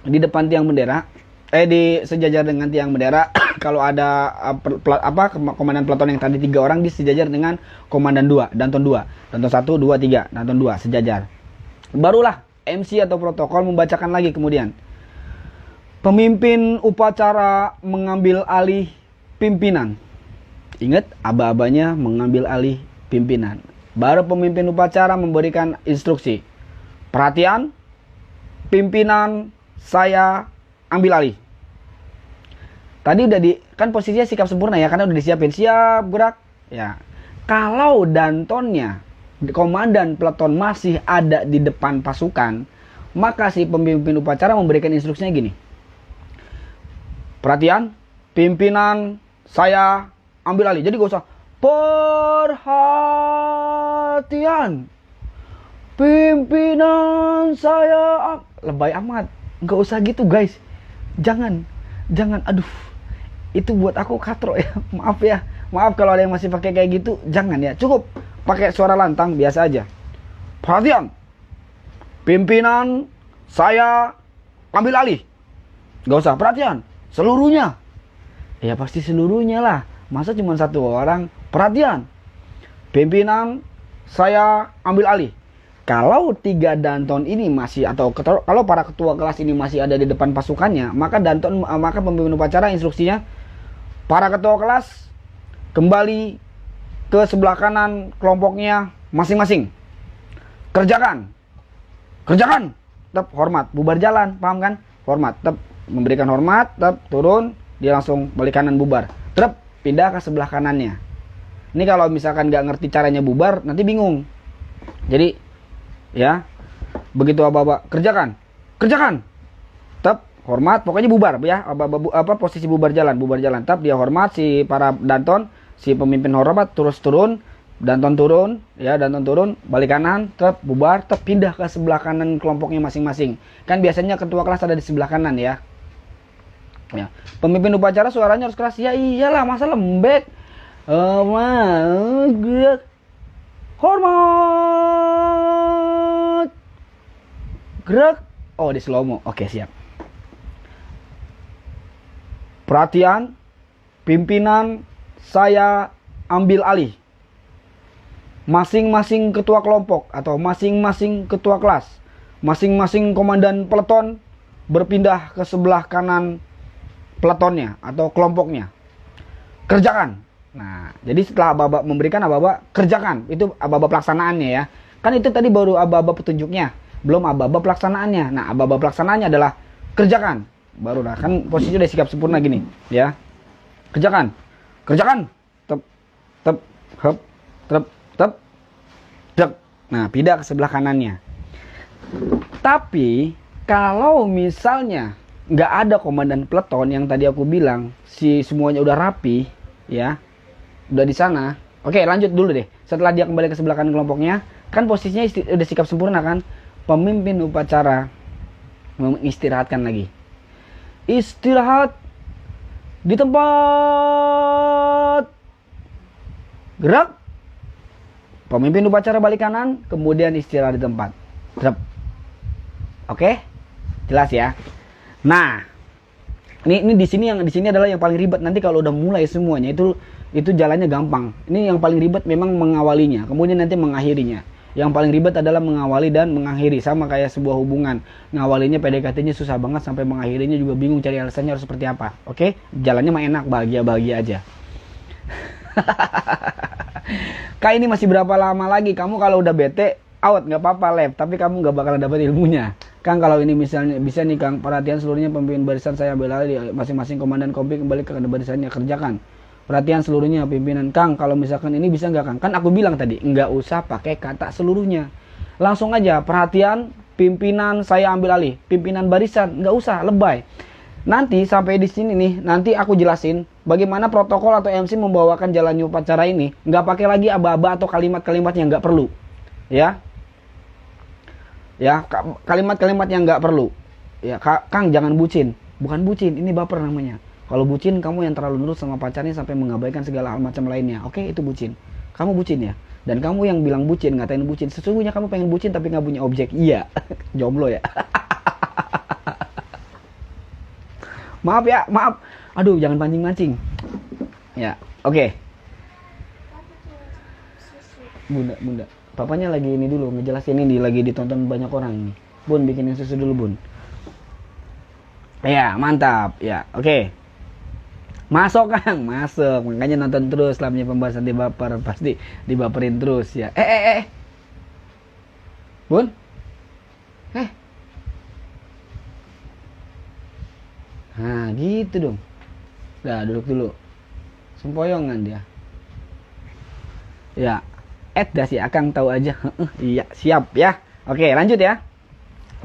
di depan tiang bendera. Di sejajar dengan tiang bendera. Kalau ada komandan peleton yang tadi 3 orang di sejajar dengan komandan 2, Danton 2, Danton 1, 2, 3, Danton 2 sejajar. Barulah MC atau protokol membacakan lagi kemudian. Pemimpin upacara mengambil alih pimpinan. Ingat, aba-abanya mengambil alih pimpinan. Baru pemimpin upacara memberikan instruksi. Perhatian, pimpinan saya ambil alih. Tadi udah kan posisinya sikap sempurna ya, karena udah disiapin siap gerak ya. Kalau dantonnya, komandan peleton masih ada di depan pasukan, maka si pemimpin upacara memberikan instruksinya gini. Perhatian, pimpinan saya ambil alih. Jadi gak usah perhatian, pimpinan saya lebay amat. Gak usah gitu guys. Jangan, aduh. Itu buat aku katro ya. Maaf ya. Maaf kalau ada yang masih pakai kayak gitu. Jangan ya. Cukup pakai suara lantang biasa aja. Perhatian. Pimpinan saya ambil alih. Gak usah perhatian. Seluruhnya. Ya pasti seluruhnya lah. Masa cuma 1 orang. Perhatian. Pimpinan saya ambil alih. Kalau 3 danton ini masih kalau para ketua kelas ini masih ada di depan pasukannya, maka pemimpin upacara instruksinya, para ketua kelas kembali ke sebelah kanan kelompoknya masing-masing. Kerjakan. Tetap hormat, bubar jalan, paham kan? Hormat, tetap memberikan hormat, tetap turun, dia langsung balik kanan bubar. Tetap pindah ke sebelah kanannya. Ini kalau misalkan nggak ngerti caranya bubar, nanti bingung. Jadi ya, Begitu aba-aba kerjakan, kerjakan. Tep, hormat, pokoknya bubar ya. Apa posisi bubar jalan. Tep, dia hormat si para Danton, si pemimpin hormat terus turun, Danton turun, ya Danton turun, balik kanan, tep, bubar, tep, pindah ke sebelah kanan kelompoknya masing-masing. Kan biasanya ketua kelas ada di sebelah kanan ya. Ya, pemimpin upacara suaranya harus keras. Ya iyalah, masa lembek. Hormat. Gerak. Oh, di slow mo. Oke, siap. Perhatian, pimpinan saya ambil alih. Masing-masing ketua kelompok atau masing-masing ketua kelas, masing-masing komandan peleton berpindah ke sebelah kanan peletonnya atau kelompoknya. Kerjakan. Nah, jadi setelah aba-aba memberikan aba-aba, kerjakan. Itu aba-aba pelaksanaannya ya. Kan itu tadi baru aba-aba petunjuknya, belum aba-aba pelaksanaannya. Nah, aba-aba pelaksanaannya adalah kerjakan. Baru dah kan posisi udah sikap sempurna gini, ya. Kerjakan. Kerjakan. Tep tep hep tep tep dek. Nah, pindah ke sebelah kanannya. Tapi kalau misalnya nggak ada komandan peleton yang tadi aku bilang, si semuanya udah rapi, ya, udah di sana. Oke, lanjut dulu deh. Setelah dia kembali ke sebelah kanan kelompoknya, kan posisinya udah sikap sempurna kan? Pemimpin upacara mengistirahatkan lagi. Istirahat di tempat. Gerak. Pemimpin upacara balik kanan, kemudian istirahat di tempat. Oke? Jelas ya? Nah, ini di sini adalah yang paling ribet. Nanti kalau udah mulai semuanya itu jalannya gampang. Ini yang paling ribet memang mengawalinya, kemudian nanti mengakhirinya. Yang paling ribet adalah mengawali dan mengakhiri, sama kayak sebuah hubungan. Ngawalinya PDKT-nya susah banget, sampai mengakhirinya juga bingung cari alasannya harus seperti apa. Oke? Jalannya mah enak, bahagia-bahagia aja. Kak, ini masih berapa lama lagi? Kamu kalau udah bete out nggak apa-apa lab, tapi kamu nggak bakalan dapat ilmunya. Kang, kalau ini misalnya bisa nih Kang, perhatian seluruhnya pemimpin barisan saya ambil alih, masing-masing komandan kompi kembali ke barisannya, kerjakan. Perhatian seluruhnya pimpinan. Kang, kalau misalkan ini bisa nggak Kang? Kan aku bilang tadi nggak usah pakai kata seluruhnya, langsung aja perhatian pimpinan saya ambil alih, pimpinan barisan, nggak usah lebay. Nanti sampai di sini nih, nanti aku jelasin bagaimana protokol atau MC membawakan jalannya upacara ini, nggak pakai lagi aba-aba atau kalimat-kalimat yang nggak perlu, ya. Ya, kalimat-kalimat yang nggak perlu. Ya, Kang jangan bucin. Bukan bucin, ini baper namanya. Kalau bucin, kamu yang terlalu nurut sama pacarnya sampai mengabaikan segala hal macam lainnya. Oke, itu bucin. Kamu bucin ya. Dan kamu yang bilang bucin, ngatain bucin. Sesungguhnya kamu pengen bucin tapi nggak punya objek. Iya, jomblo ya. Maaf ya, maaf. Aduh, jangan pancing-pancing. Ya, oke. Bunda. Papanya lagi ini dulu, ngejelasin ini, lagi ditonton banyak orang nih. Bun, bikinin susu dulu, Bun. Ya, mantap. Ya, oke. Masuk, Kang. Masuk. Makanya nonton terus, lamnya pembahasan di baper. Pasti dibaperin terus, ya. Bun? Nah, gitu dong. Udah, duduk dulu. Sempoyongan dia. Ya. Dah si Akang tahu aja. Iya, siap ya. Oke, lanjut ya.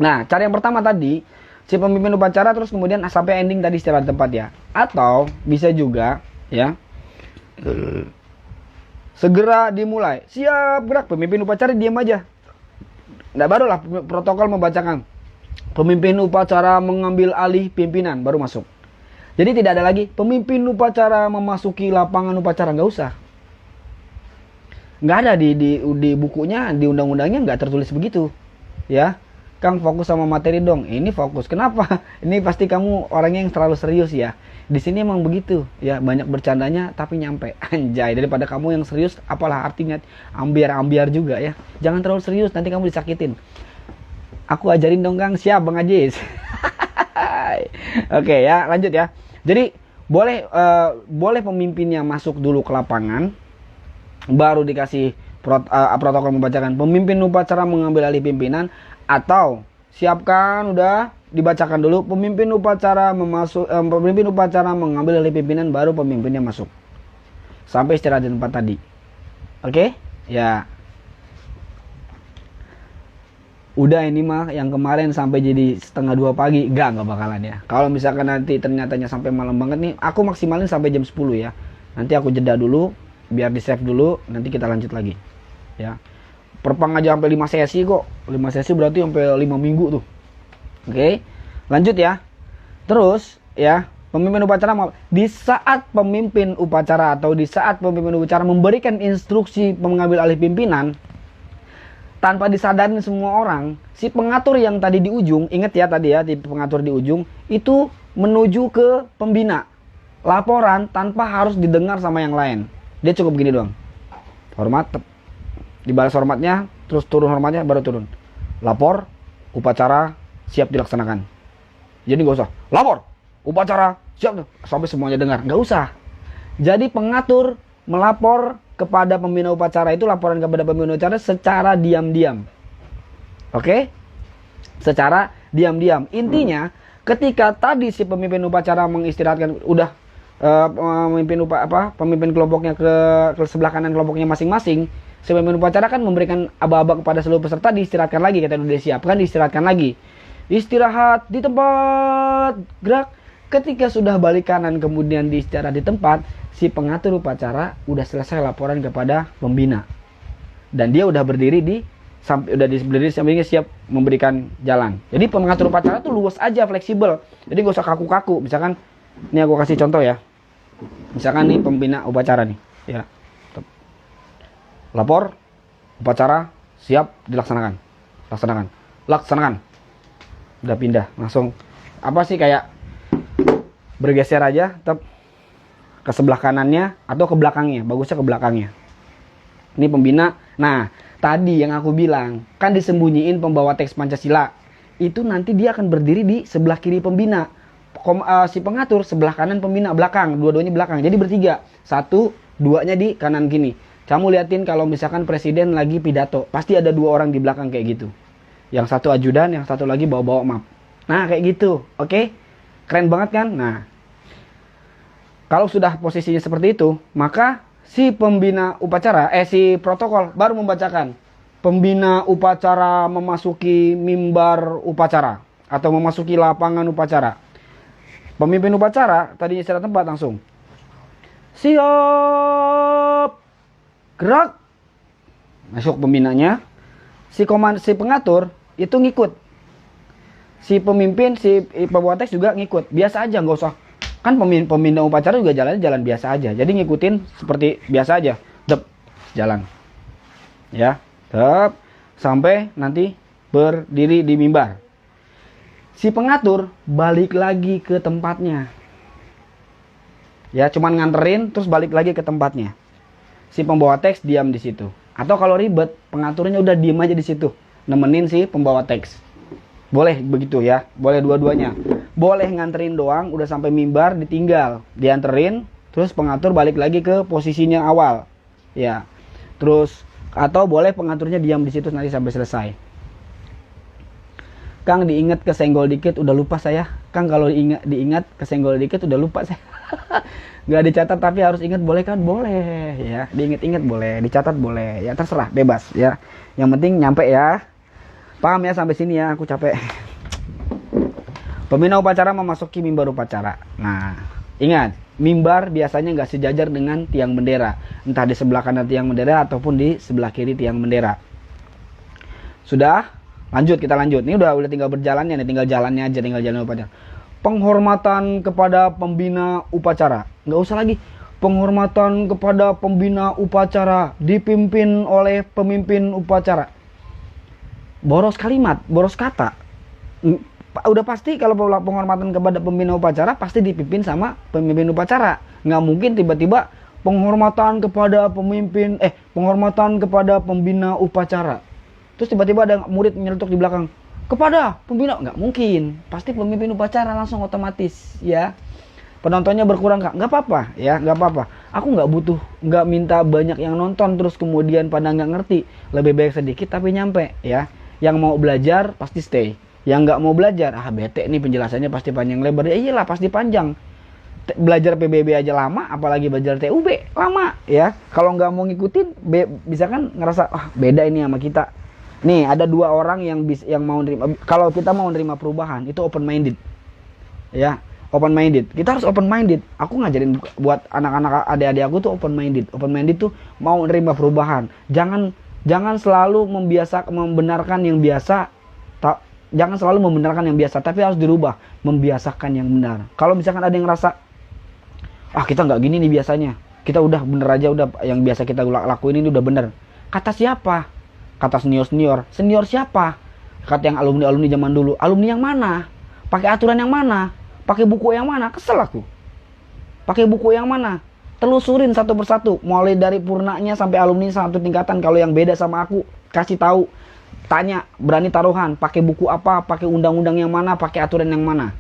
Nah, cara yang pertama tadi, si pemimpin upacara terus kemudian sampai ending tadi secara tempat ya. Atau bisa juga ya, segera dimulai. Siap, gerak. Pemimpin upacara diam aja. Nah, barulah protokol membacakan. Pemimpin upacara mengambil alih pimpinan, baru masuk. Jadi tidak ada lagi pemimpin upacara memasuki lapangan upacara, nggak usah. Nggak ada di bukunya, di undang-undangnya nggak tertulis begitu, ya. Kang, fokus sama materi dong. Ini fokus. Kenapa? Ini pasti kamu orangnya yang terlalu serius ya. Di sini emang begitu, ya. Banyak bercandanya tapi nyampe. Anjay, daripada kamu yang serius, apalah artinya ambiar-ambiar juga ya. Jangan terlalu serius, nanti kamu disakitin. Aku ajarin dong Kang. Siap Bang Ajis. Oke ya, lanjut ya. Jadi boleh pemimpinnya masuk dulu ke lapangan, baru dikasih protokol membacakan. Pemimpin upacara mengambil alih pimpinan, atau siapkan udah dibacakan dulu pemimpin upacara mengambil alih pimpinan, baru pemimpinnya masuk sampai istirahat di tempat tadi. Oke? Ya. udah ini mah yang kemarin sampai jadi setengah 2 pagi, nggak bakalan ya. Kalau misalkan nanti ternyatanya sampai malam banget nih, aku maksimalin sampai jam 10 ya. Nanti aku jeda dulu, biar di save dulu, nanti kita lanjut lagi ya. Perpang aja sampai 5 sesi kok. 5 sesi berarti sampai 5 minggu tuh. Oke, lanjut ya. Terus ya, pemimpin upacara di saat pemimpin upacara atau di saat pemimpin upacara memberikan instruksi mengambil alih pimpinan, tanpa disadarin semua orang, si pengatur yang tadi di ujung, ingat ya tadi ya, di pengatur di ujung, itu menuju ke pembina. Laporan tanpa harus didengar sama yang lain. Dia cukup gini doang. Hormat, dibalas hormatnya, terus turun hormatnya, baru turun. Lapor, upacara, siap dilaksanakan. Jadi gak usah, lapor, upacara, siap, sampai semuanya dengar. Gak usah. Jadi pengatur melapor kepada pembina upacara itu, laporan kepada pembina upacara secara diam-diam. Oke? Secara diam-diam. Intinya, ketika tadi si pemimpin upacara mengistirahatkan, udah pemimpin kelompoknya ke sebelah kanan kelompoknya masing-masing, si pemimpin upacara kan memberikan aba-aba kepada seluruh peserta, diistirahatkan lagi, kita udah disiapkan, diistirahatkan lagi. Istirahat di tempat, gerak. Ketika sudah balik kanan kemudian diistirahat di tempat, si pengatur upacara udah selesai laporan kepada pembina. Dan dia udah berdiri berdiri sampingnya, siap memberikan jalan. Jadi pengatur upacara tuh luas aja, fleksibel. Jadi gak usah kaku-kaku. Misalkan, ini aku kasih contoh ya. Misalkan nih pembina upacara nih, ya. Lapor, upacara, siap dilaksanakan. Laksanakan. Udah pindah, langsung apa sih kayak bergeser aja, tetap ke sebelah kanannya atau ke belakangnya, bagusnya ke belakangnya. Ini pembina. Nah, tadi yang aku bilang kan disembunyiin pembawa teks Pancasila. Itu nanti dia akan berdiri di sebelah kiri pembina. Si pengatur sebelah kanan, pembina belakang, dua-duanya belakang. Jadi bertiga, 1, 2-nya di kanan kini. Kamu liatin kalau misalkan presiden lagi pidato, pasti ada 2 orang di belakang kayak gitu. Yang satu ajudan, yang satu lagi bawa-bawa map. Nah, kayak gitu. Oke? Keren banget kan? Nah, kalau sudah posisinya seperti itu, maka si pembina upacara, si protokol baru membacakan. Pembina upacara memasuki mimbar upacara atau memasuki lapangan upacara. Pemimpin upacara tadi istirahat tempat langsung. Siap. Gerak. Masuk pembinanya. Si pengatur itu ngikut. Si pemimpin, si pembawa teks juga ngikut. Biasa aja, nggak usah. Kan pembina upacara juga jalan biasa aja. Jadi ngikutin seperti biasa aja. Jalan. Ya, sampai nanti berdiri di mimbar. Si pengatur balik lagi ke tempatnya. Ya, cuman nganterin terus balik lagi ke tempatnya. Si pembawa teks diam di situ. Atau kalau ribet, pengaturnya udah diem aja di situ, nemenin si pembawa teks. Boleh begitu ya, boleh dua-duanya. Boleh nganterin doang, udah sampai mimbar ditinggal, dianterin, terus pengatur balik lagi ke posisinya awal. Ya. Terus atau boleh pengaturnya diam di situ nanti sampai selesai. Kang, diingat kesenggol dikit udah lupa saya. Kang, kalau diingat kesenggol dikit udah lupa saya. Nggak dicatat tapi harus ingat, boleh kan? Boleh ya. Diingat-ingat boleh, dicatat boleh. Ya terserah, bebas ya. Yang penting nyampe ya. Paham ya sampai sini ya, aku capek. Pembina upacara memasuki mimbar upacara. Nah, ingat, mimbar biasanya nggak sejajar dengan tiang bendera. Entah di sebelah kanan tiang bendera ataupun di sebelah kiri tiang bendera. Sudah? Lanjut, kita lanjut. Ini udah tinggal berjalannya nih, tinggal jalannya aja, tinggal jalan upacara. Penghormatan kepada pembina upacara. Nggak usah lagi. Penghormatan kepada pembina upacara dipimpin oleh pemimpin upacara. Boros kalimat, boros kata. Udah pasti kalau penghormatan kepada pembina upacara pasti dipimpin sama pemimpin upacara. Nggak mungkin tiba-tiba penghormatan kepada penghormatan kepada pembina upacara. Terus tiba-tiba ada murid menyeletuk di belakang, kepada pembina. Nggak mungkin, pasti pemimpin upacara langsung otomatis ya. Penontonnya berkurang nggak apa-apa ya, nggak apa-apa. Aku nggak minta banyak yang nonton terus kemudian pada nggak ngerti. Lebih baik sedikit tapi nyampe ya. Yang mau belajar pasti stay. Yang nggak mau belajar, bete nih penjelasannya pasti panjang lebar. Ya iyalah pasti panjang. Belajar PBB aja lama, apalagi belajar TUB lama ya. Kalau nggak mau ngikutin, bisa kan ngerasa beda ini sama kita. Nih ada dua orang yang mau nerima. Kalau kita mau nerima perubahan itu open minded, ya open minded. Kita harus open minded. Aku ngajarin buat anak-anak adik-adik aku tuh open minded. Open minded tuh mau nerima perubahan. Jangan selalu membenarkan yang biasa. Jangan selalu membenarkan yang biasa, tapi harus dirubah, membiasakan yang benar. Kalau misalkan ada yang ngerasa, kita nggak gini nih biasanya, kita udah bener aja, udah yang biasa kita lakuin ini udah bener. Kata siapa? Kata senior siapa? Kata yang alumni zaman dulu. Alumni yang mana? Pakai aturan yang mana? Pakai buku yang mana? Kesel aku. Pakai buku yang mana? Telusurin satu persatu, mulai dari purnanya sampai alumni satu tingkatan. Kalau yang beda sama aku, kasih tahu. Tanya, berani taruhan, pakai buku apa, pakai undang-undang yang mana, pakai aturan yang mana.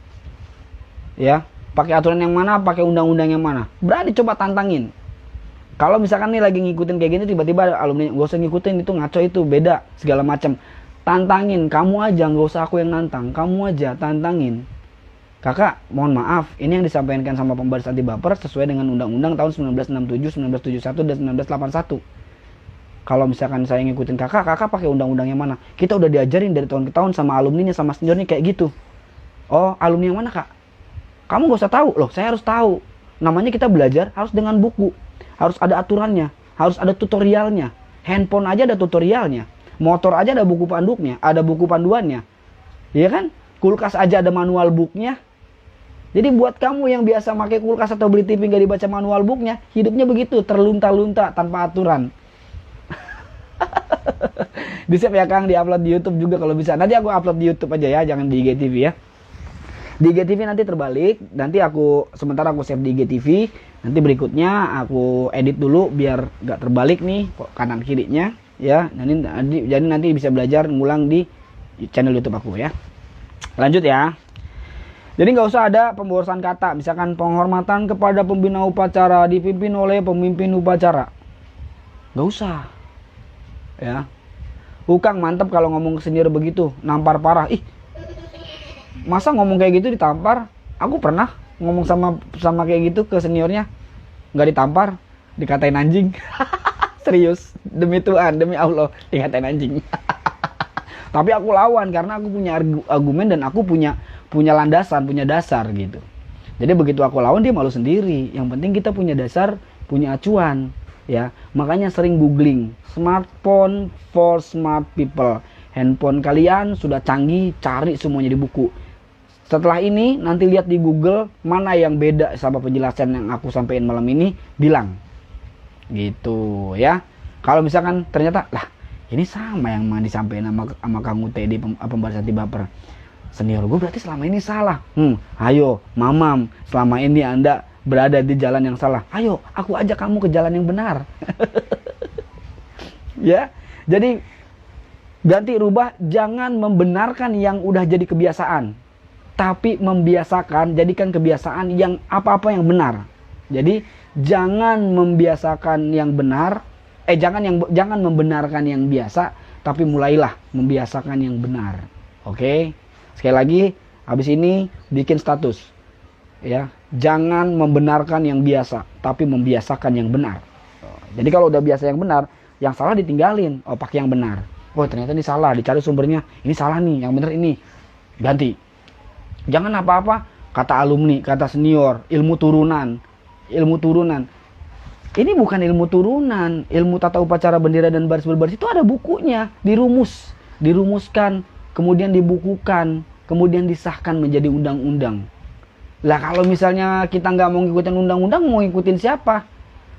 Ya, pakai aturan yang mana, pakai undang-undang yang mana. Berani coba tantangin. Kalau misalkan nih lagi ngikutin kayak gini, tiba-tiba alumni, gak usah ngikutin, itu ngaco, itu beda, segala macam. Tantangin, kamu aja, gak usah aku yang nantang, kamu aja tantangin. Kakak, mohon maaf, ini yang disampaikan sama pembaris anti baper sesuai dengan undang-undang tahun 1967, 1971, dan 1981. Kalau misalkan saya ngikutin kakak pakai undang-undang yang mana? Kita udah diajarin dari tahun ke tahun sama alumninya, sama seniornya kayak gitu. Oh, alumni yang mana, Kak? Kamu gak usah tahu. Loh, saya harus tahu. Namanya kita belajar harus dengan buku. Harus ada aturannya, harus ada tutorialnya. Handphone aja ada tutorialnya. Motor aja ada buku panduknya, ada buku panduannya. Iya kan? Kulkas aja ada manual booknya. Jadi buat kamu yang biasa pakai kulkas atau beli TV gak dibaca manual booknya, hidupnya begitu, terlunta-lunta tanpa aturan. Di-save ya Kang, di-upload di YouTube juga kalau bisa. Nanti aku upload di YouTube aja ya, jangan di IGTV ya. Di IGTV nanti terbalik, nanti sementara aku save di IGTV, nanti berikutnya aku edit dulu biar gak terbalik nih kanan kirinya ya. Jadi nanti bisa belajar ngulang di channel YouTube aku ya. Lanjut ya. Jadi nggak usah ada pemborosan kata, misalkan penghormatan kepada pembina upacara dipimpin oleh pemimpin upacara. Nggak usah. Ya. Ukang mantep kalau ngomong ke senior begitu, nampar parah. Ih, masa ngomong kayak gitu ditampar? Aku pernah ngomong sama kayak gitu ke seniornya, nggak ditampar, dikatain anjing. Serius, demi Tuhan, demi Allah, dikatain anjing. Tapi aku lawan karena aku punya argumen dan aku punya landasan, punya dasar gitu. Jadi begitu aku lawan dia malu sendiri. Yang penting kita punya dasar, punya acuan. Ya, makanya sering googling smartphone for smart people. Handphone kalian sudah canggih, cari semuanya di buku. Setelah ini nanti lihat di Google mana yang beda sama penjelasan yang aku sampaikan malam ini, bilang gitu ya. Kalau misalkan ternyata lah ini sama yang disampaikan sama Kang Ute di pembahasan anti baper, senior gue berarti selama ini salah. Ayo mamam, selama ini Anda berada di jalan yang salah. Ayo, aku ajak kamu ke jalan yang benar. Ya, jadi ganti rubah, jangan membenarkan yang udah jadi kebiasaan, tapi membiasakan, jadikan kebiasaan yang apa-apa yang benar. Jadi jangan membiasakan yang benar, jangan membenarkan yang biasa, tapi mulailah membiasakan yang benar. Oke, sekali lagi, habis ini bikin status. Ya, jangan membenarkan yang biasa, tapi membiasakan yang benar. Jadi kalau udah biasa yang benar, yang salah ditinggalin. Oh, pakai yang benar. Oh, ternyata ini salah, dicari sumbernya. Ini salah nih, yang benar ini. Ganti. Jangan apa-apa kata alumni, kata senior, ilmu turunan. Ini bukan ilmu turunan, ilmu tata upacara bendera dan baris berbaris itu ada bukunya, dirumuskan, kemudian dibukukan, kemudian disahkan menjadi undang-undang. Lah kalau misalnya kita nggak mau ngikutin undang-undang, mau ngikutin siapa?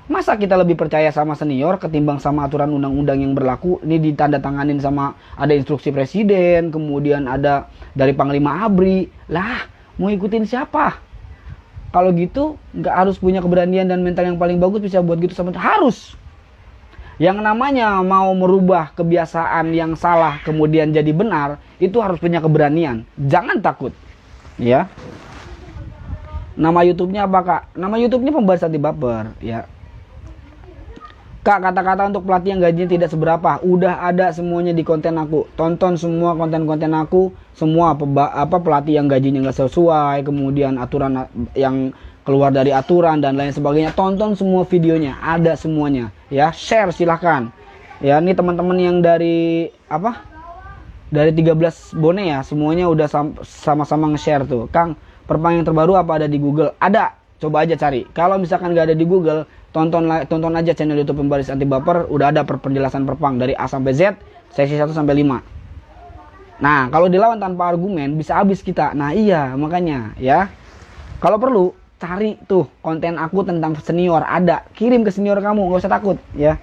Masa kita lebih percaya sama senior ketimbang sama aturan undang-undang yang berlaku? Ini ditandatanganin sama ada instruksi presiden, kemudian ada dari Panglima ABRI. Lah, mau ngikutin siapa? Kalau gitu nggak harus punya keberanian dan mental yang paling bagus bisa buat gitu sama harus. Yang namanya mau merubah kebiasaan yang salah kemudian jadi benar, itu harus punya keberanian. Jangan takut. Ya. Nama YouTube-nya apa, Kak? Nama YouTube-nya Pembaris Anti Baper, ya. Kak, kata-kata untuk pelatihan gajinya tidak seberapa. Udah ada semuanya di konten aku. Tonton semua konten-konten aku, semua pelatih yang gajinya nggak sesuai, kemudian aturan yang keluar dari aturan dan lain sebagainya. Tonton semua videonya, ada semuanya, ya. Share silahkan. Ya, ini teman-teman yang dari dari 13 bone ya, semuanya udah sama-sama nge-share tuh. Kang, perpang yang terbaru apa ada di Google? Ada, coba aja cari. Kalau misalkan nggak ada di Google, tonton aja channel YouTube Pembaris Anti Baper, udah ada penjelasan perpang dari A sampai Z, sesi 1 sampai 5. Nah, kalau dilawan tanpa argumen bisa habis kita. Nah, iya, makanya ya. Kalau perlu cari tuh konten aku tentang senior, ada, kirim ke senior kamu, nggak usah takut ya.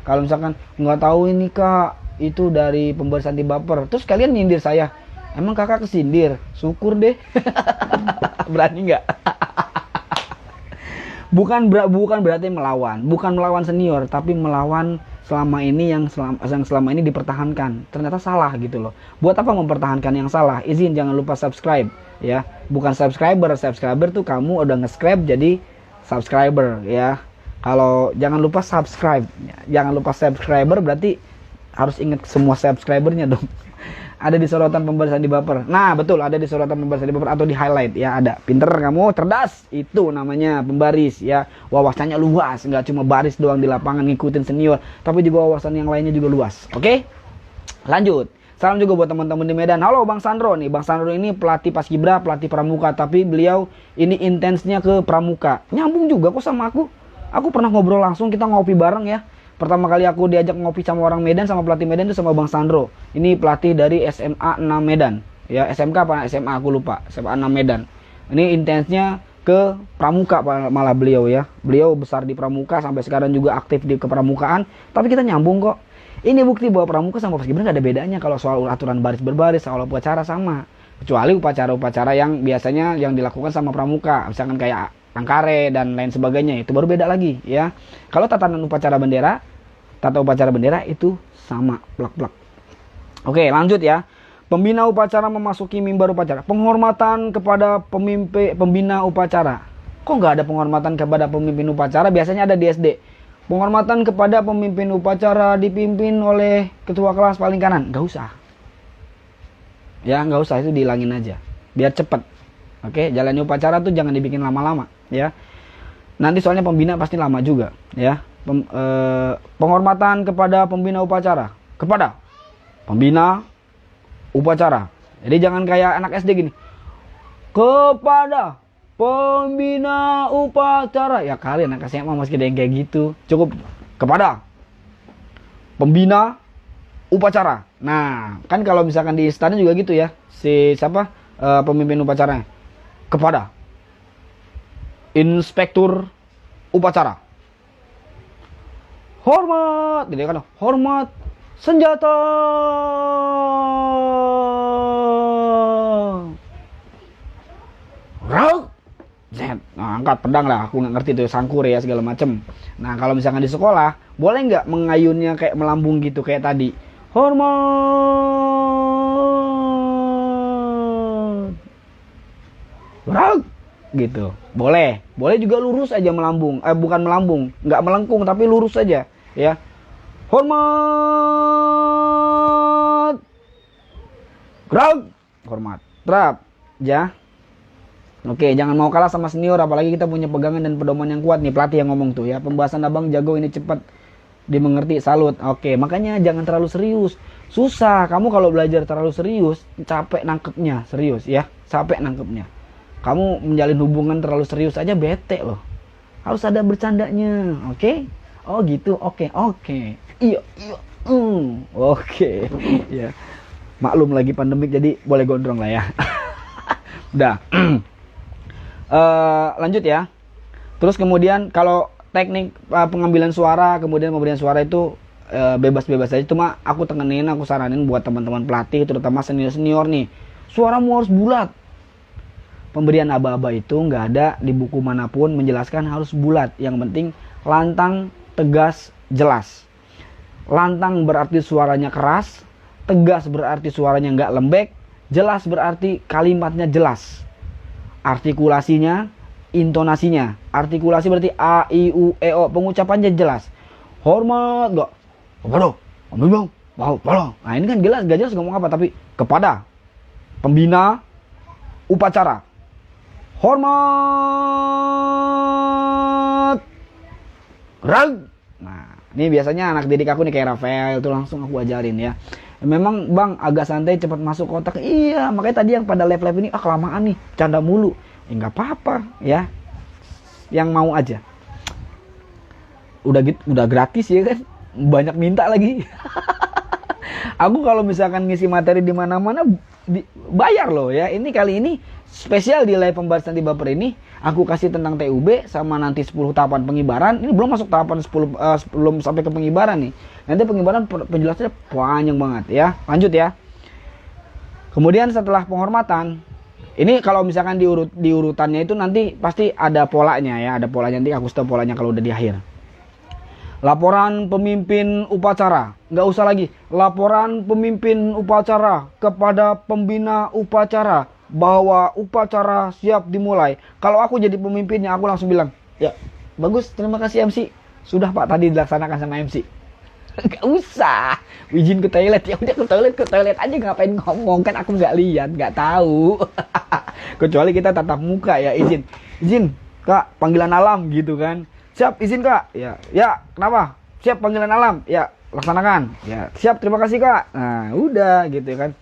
Kalau misalkan nggak tahu ini Kak, itu dari Pembaris Anti Baper, terus kalian nyindir saya, emang kakak kesindir? Syukur deh. Berani nggak? bukan berarti melawan, bukan melawan senior, tapi melawan selama ini yang selama ini dipertahankan. Ternyata salah gitu loh. Buat apa mempertahankan yang salah? Izin jangan lupa subscribe ya. Bukan subscriber tuh kamu udah nge-subscribe jadi subscriber ya. Kalau jangan lupa subscribe, jangan lupa subscriber berarti harus ingat semua subscribernya dong. Ada di sorotan Pembaris Anti Baper. Nah betul, ada di sorotan Pembaris Anti Baper atau di highlight ya, ada. Pinter kamu, cerdas, itu namanya pembaris ya. Wawasannya luas, nggak cuma baris doang di lapangan ngikutin senior, tapi juga wawasan yang lainnya juga luas. Oke, lanjut. Salam juga buat teman-teman di Medan. Halo Bang Sandro nih. Bang Sandro ini pelatih Paskibra, pelatih Pramuka, tapi beliau ini intensnya ke Pramuka. Nyambung juga kok sama aku. Aku pernah ngobrol langsung, kita ngopi bareng ya. Pertama kali aku diajak ngopi sama orang Medan, sama pelatih Medan itu sama Bang Sandro. Ini pelatih dari SMA 6 Medan. Ya, SMK apa SMA aku lupa. SMA 6 Medan. Ini intensnya ke Pramuka malah beliau ya. Beliau besar di Pramuka, sampai sekarang juga aktif di kepramukaan. Tapi kita nyambung kok. Ini bukti bahwa Pramuka sama Paskibra gak ada bedanya kalau soal aturan baris berbaris, soal upacara sama. Kecuali upacara-upacara yang biasanya yang dilakukan sama Pramuka. Misalkan kayak Angkare dan lain sebagainya, itu baru beda lagi ya. Kalau tatanan upacara bendera, tata upacara bendera itu sama, plak-plak. Oke, lanjut ya. Pembina upacara memasuki mimbar upacara. Penghormatan kepada pembina upacara. Kok nggak ada penghormatan kepada pemimpin upacara? Biasanya ada di SD. Penghormatan kepada pemimpin upacara dipimpin oleh ketua kelas paling kanan. Nggak usah. Ya, nggak usah, itu dihilangin aja. Biar cepet. Oke, jalannya upacara tuh jangan dibikin lama-lama ya. Nanti soalnya pembina pasti lama juga ya. Penghormatan kepada pembina upacara. Kepada pembina upacara. Jadi jangan kayak anak SD gini. Kepada pembina upacara. Ya kali anak SMA masih ada yang kayak gitu. Cukup kepada pembina upacara. Nah, kan kalau misalkan di istana juga gitu ya. Si siapa? Pemimpin upacaranya. Kepada inspektur upacara. Hormat, jadi kan hormat senjata. Rak. Nah, angkat pedang lah, aku nggak ngerti tuh sangkur ya segala macem. Nah kalau misalkan di sekolah, boleh nggak mengayunnya kayak melambung gitu kayak tadi? Hormat. Rak. Gitu, boleh juga lurus aja melambung, bukan melambung, nggak melengkung tapi lurus aja ya. Hormat, gerak, hormat, trap, ya. Oke, jangan mau kalah sama senior, apalagi kita punya pegangan dan pedoman yang kuat nih. Pelatih yang ngomong tuh ya, pembahasan abang jago ini cepat dimengerti, salut. Oke, makanya jangan terlalu serius, susah. Kamu kalau belajar terlalu serius, capek nangkepnya, serius ya, capek nangkepnya. Kamu menjalin hubungan terlalu serius aja bete loh. Harus ada bercandanya, oke? Oh gitu, oke. Iya. Oke. Ya. Maklum lagi pandemik jadi boleh gondrong lah ya. Udah. Lanjut ya. Terus kemudian kalau teknik pengambilan suara, kemudian pemberian suara itu bebas-bebas aja. Cuma aku tekenin, aku saranin buat teman-teman pelatih, terutama senior-senior nih. Suaramu harus bulat. Pemberian aba-aba itu nggak ada di buku manapun menjelaskan harus bulat. Yang penting lantang, tegas, jelas. Lantang berarti suaranya keras, tegas berarti suaranya nggak lembek, jelas berarti kalimatnya jelas. Artikulasinya, intonasinya. Artikulasi berarti A, I, U, E, O. Pengucapannya jelas. Hormat nggak? Kepada, pembina, nah ini kan jelas, gak jelas ngomong apa, tapi kepada pembina upacara. Hormat, rag. Nah, ini biasanya anak didik aku nih kayak Rafael itu langsung aku ajarin ya. Memang bang agak santai cepat masuk kotak. Iya, makanya tadi yang pada live ini kelamaan nih, canda mulu. Nggak apa-apa ya, yang mau aja. Udah gratis ya kan, banyak minta lagi. Aku kalau misalkan ngisi materi di mana-mana bayar loh ya. Ini kali ini spesial di live pembahasan di baper ini aku kasih tentang TUB sama nanti 10 tahapan pengibaran. Ini belum masuk tahapan 10 belum sampai ke pengibaran nih. Nanti pengibaran penjelasannya panjang banget ya. Lanjut ya. Kemudian setelah penghormatan, ini kalau misalkan di urutannya itu nanti pasti ada polanya ya, ada polanya, nanti aku stop polanya kalau udah di akhir. Laporan pemimpin upacara, nggak usah lagi. Laporan pemimpin upacara kepada pembina upacara bahwa upacara siap dimulai. Kalau aku jadi pemimpinnya, aku langsung bilang, ya bagus, terima kasih MC. Sudah Pak, tadi dilaksanakan sama MC. Nggak usah izin ke toilet, ya udah ke toilet aja, ngapain ngomong, kan aku nggak lihat, nggak tahu. Kecuali kita tatap muka ya, izin Kak, panggilan alam gitu kan. Siap, izin Kak. Ya, kenapa? Siap, panggilan alam. Ya, laksanakan. Ya, siap, terima kasih Kak. Nah, udah gitu kan.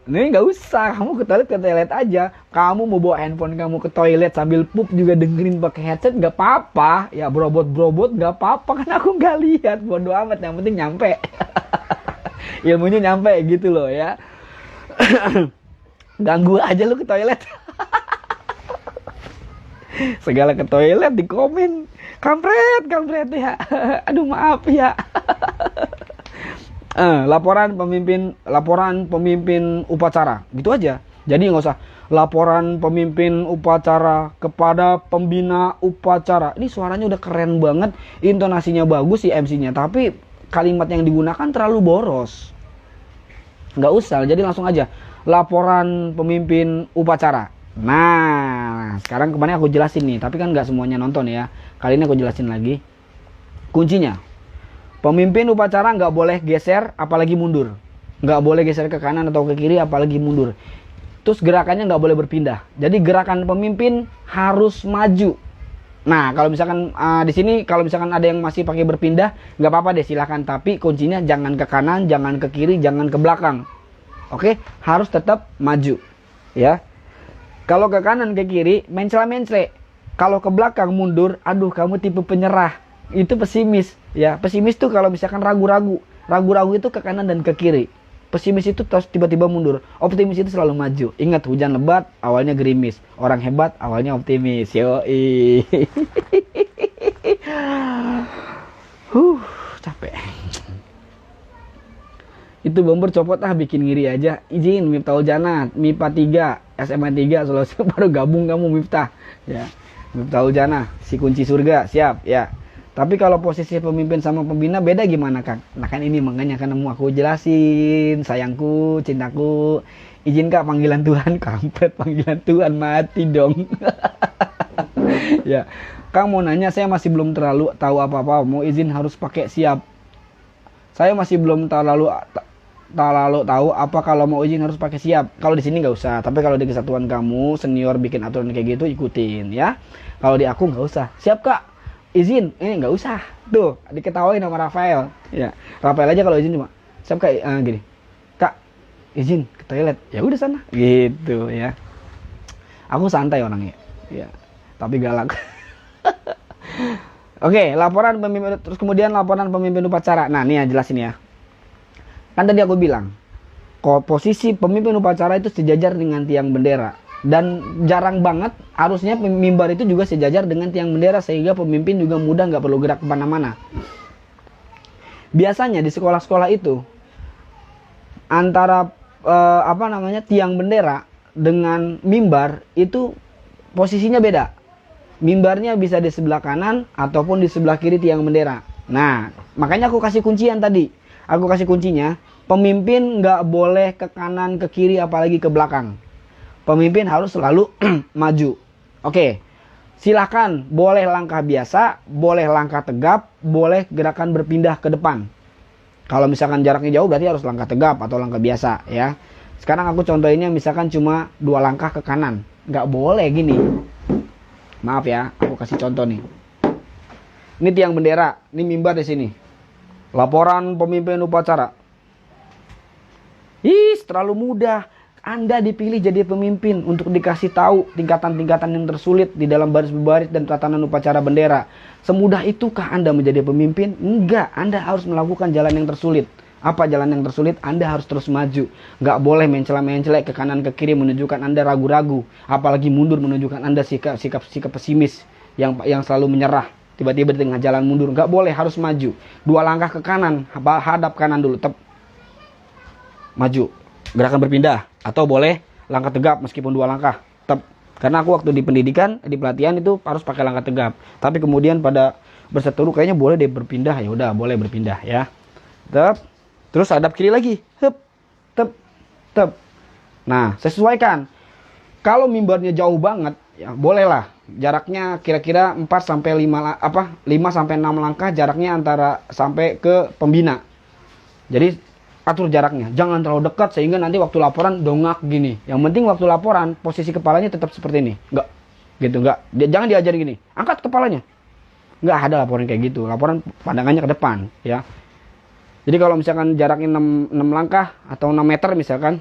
Ini nggak usah, kamu ke toilet aja. Kamu mau bawa handphone kamu ke toilet sambil pup juga dengerin pakai headset nggak apa-apa. Ya, brobot nggak apa-apa, kan aku nggak lihat. Bodo amat, yang penting nyampe. Ilmunya nyampe gitu loh ya. Ganggu aja lu ke toilet. Segala ke toilet di komen kampret ya. Aduh maaf ya. Laporan pemimpin upacara gitu aja. Jadi nggak usah laporan pemimpin upacara kepada pembina upacara. Ini suaranya udah keren banget, intonasinya bagus si MC-nya, tapi kalimat yang digunakan terlalu boros. Nggak usah, jadi langsung aja laporan pemimpin upacara. Nah, sekarang kemarin aku jelasin nih, tapi kan nggak semuanya nonton ya. Kali ini aku jelasin lagi. Kuncinya, pemimpin upacara nggak boleh geser, apalagi mundur. Nggak boleh geser ke kanan atau ke kiri, apalagi mundur. Terus gerakannya nggak boleh berpindah. Jadi gerakan pemimpin harus maju. Nah, kalau misalkan di sini kalau misalkan ada yang masih pakai berpindah, nggak apa-apa deh, silakan. Tapi kuncinya jangan ke kanan, jangan ke kiri, jangan ke belakang. Oke, harus tetap maju, ya. Kalau ke kanan ke kiri mencela-mencela. Kalau ke belakang mundur, aduh kamu tipe penyerah. Itu pesimis ya. Pesimis tuh kalau misalkan ragu-ragu. Ragu-ragu itu ke kanan dan ke kiri. Pesimis itu terus tiba-tiba mundur. Optimis itu selalu maju. Ingat, hujan lebat awalnya gerimis. Orang hebat awalnya optimis. Yoi. Capek. Itu bomber copot bikin ngiri aja. Izin Miftahul Jannah, MIPA 3, SMA 3 Sulawesi baru gabung kamu Miftah. Ya. Miftahul Jannah, si kunci surga, siap ya. Tapi kalau posisi pemimpin sama pembina beda gimana Kang? Nah kan ini makanya kan mau aku jelasin, sayangku, cintaku. Izin Kak, panggilan Tuhan, kampret, panggilan Tuhan mati dong. Ya. Kang mau nanya, saya masih belum terlalu tahu apa-apa, mau izin harus pakai siap. Saya masih belum terlalu tahu apa kalau mau izin harus pakai siap. Kalau di sini nggak usah, tapi kalau di kesatuan kamu senior bikin aturan kayak gitu ikutin ya. Kalau di aku nggak usah. Siap Kak, izin ini nggak usah. Tuh diketawain sama Rafael. Ya Rafael aja kalau izin cuma siap Kak, gini Kak izin ke toilet. Ya udah sana gitu ya. Aku santai orangnya ya, tapi galak. Oke, laporan pemimpin, terus kemudian laporan pemimpin upacara. Nah nih ya jelasin ya. Kan tadi aku bilang, posisi pemimpin upacara itu sejajar dengan tiang bendera. Dan jarang banget, harusnya mimbar itu juga sejajar dengan tiang bendera, sehingga pemimpin juga mudah, nggak perlu gerak kemana-mana. Biasanya di sekolah-sekolah itu, antara tiang bendera dengan mimbar itu posisinya beda. Mimbarnya bisa di sebelah kanan ataupun di sebelah kiri tiang bendera. Nah, makanya aku kasih kuncian tadi. Aku kasih kuncinya, pemimpin nggak boleh ke kanan, ke kiri, apalagi ke belakang. Pemimpin harus selalu maju. Oke, silakan, boleh langkah biasa, boleh langkah tegap, boleh gerakan berpindah ke depan. Kalau misalkan jaraknya jauh berarti harus langkah tegap atau langkah biasa ya. Sekarang aku contohinnya misalkan cuma 2 langkah ke kanan. Nggak boleh gini. Maaf ya, aku kasih contoh nih. Ini tiang bendera, ini mimbar di sini. Laporan pemimpin upacara. Terlalu mudah. Anda dipilih jadi pemimpin untuk dikasih tahu tingkatan-tingkatan yang tersulit di dalam baris-baris dan tatanan upacara bendera. Semudah itukah Anda menjadi pemimpin? Enggak, Anda harus melakukan jalan yang tersulit. Apa jalan yang tersulit? Anda harus terus maju. Nggak boleh mencela-mencela ke kanan ke kiri menunjukkan Anda ragu-ragu. Apalagi mundur menunjukkan Anda sikap pesimis yang selalu menyerah. Tiba-tiba di tengah jalan mundur. Nggak boleh, harus maju. 2 langkah ke kanan, hadap kanan dulu. Maju. Gerakan berpindah. Atau boleh langkah tegap meskipun 2 langkah. Karena aku waktu di pendidikan, di pelatihan itu harus pakai langkah tegap. Tapi kemudian pada berseteru kayaknya boleh deh berpindah. Ya udah, boleh berpindah ya. Terus hadap kiri lagi. Nah, sesuaikan. Kalau mimbarnya jauh banget, ya bolehlah. Jaraknya kira-kira 4 sampai 6 langkah jaraknya antara sampai ke pembina. Jadi atur jaraknya, jangan terlalu dekat sehingga nanti waktu laporan dongak gini. Yang penting waktu laporan posisi kepalanya tetap seperti ini, enggak. Jangan diajar gini, angkat kepalanya. Enggak ada laporan kayak gitu. Laporan pandangannya ke depan, ya. Jadi kalau misalkan jaraknya 6 langkah atau 6 meter misalkan,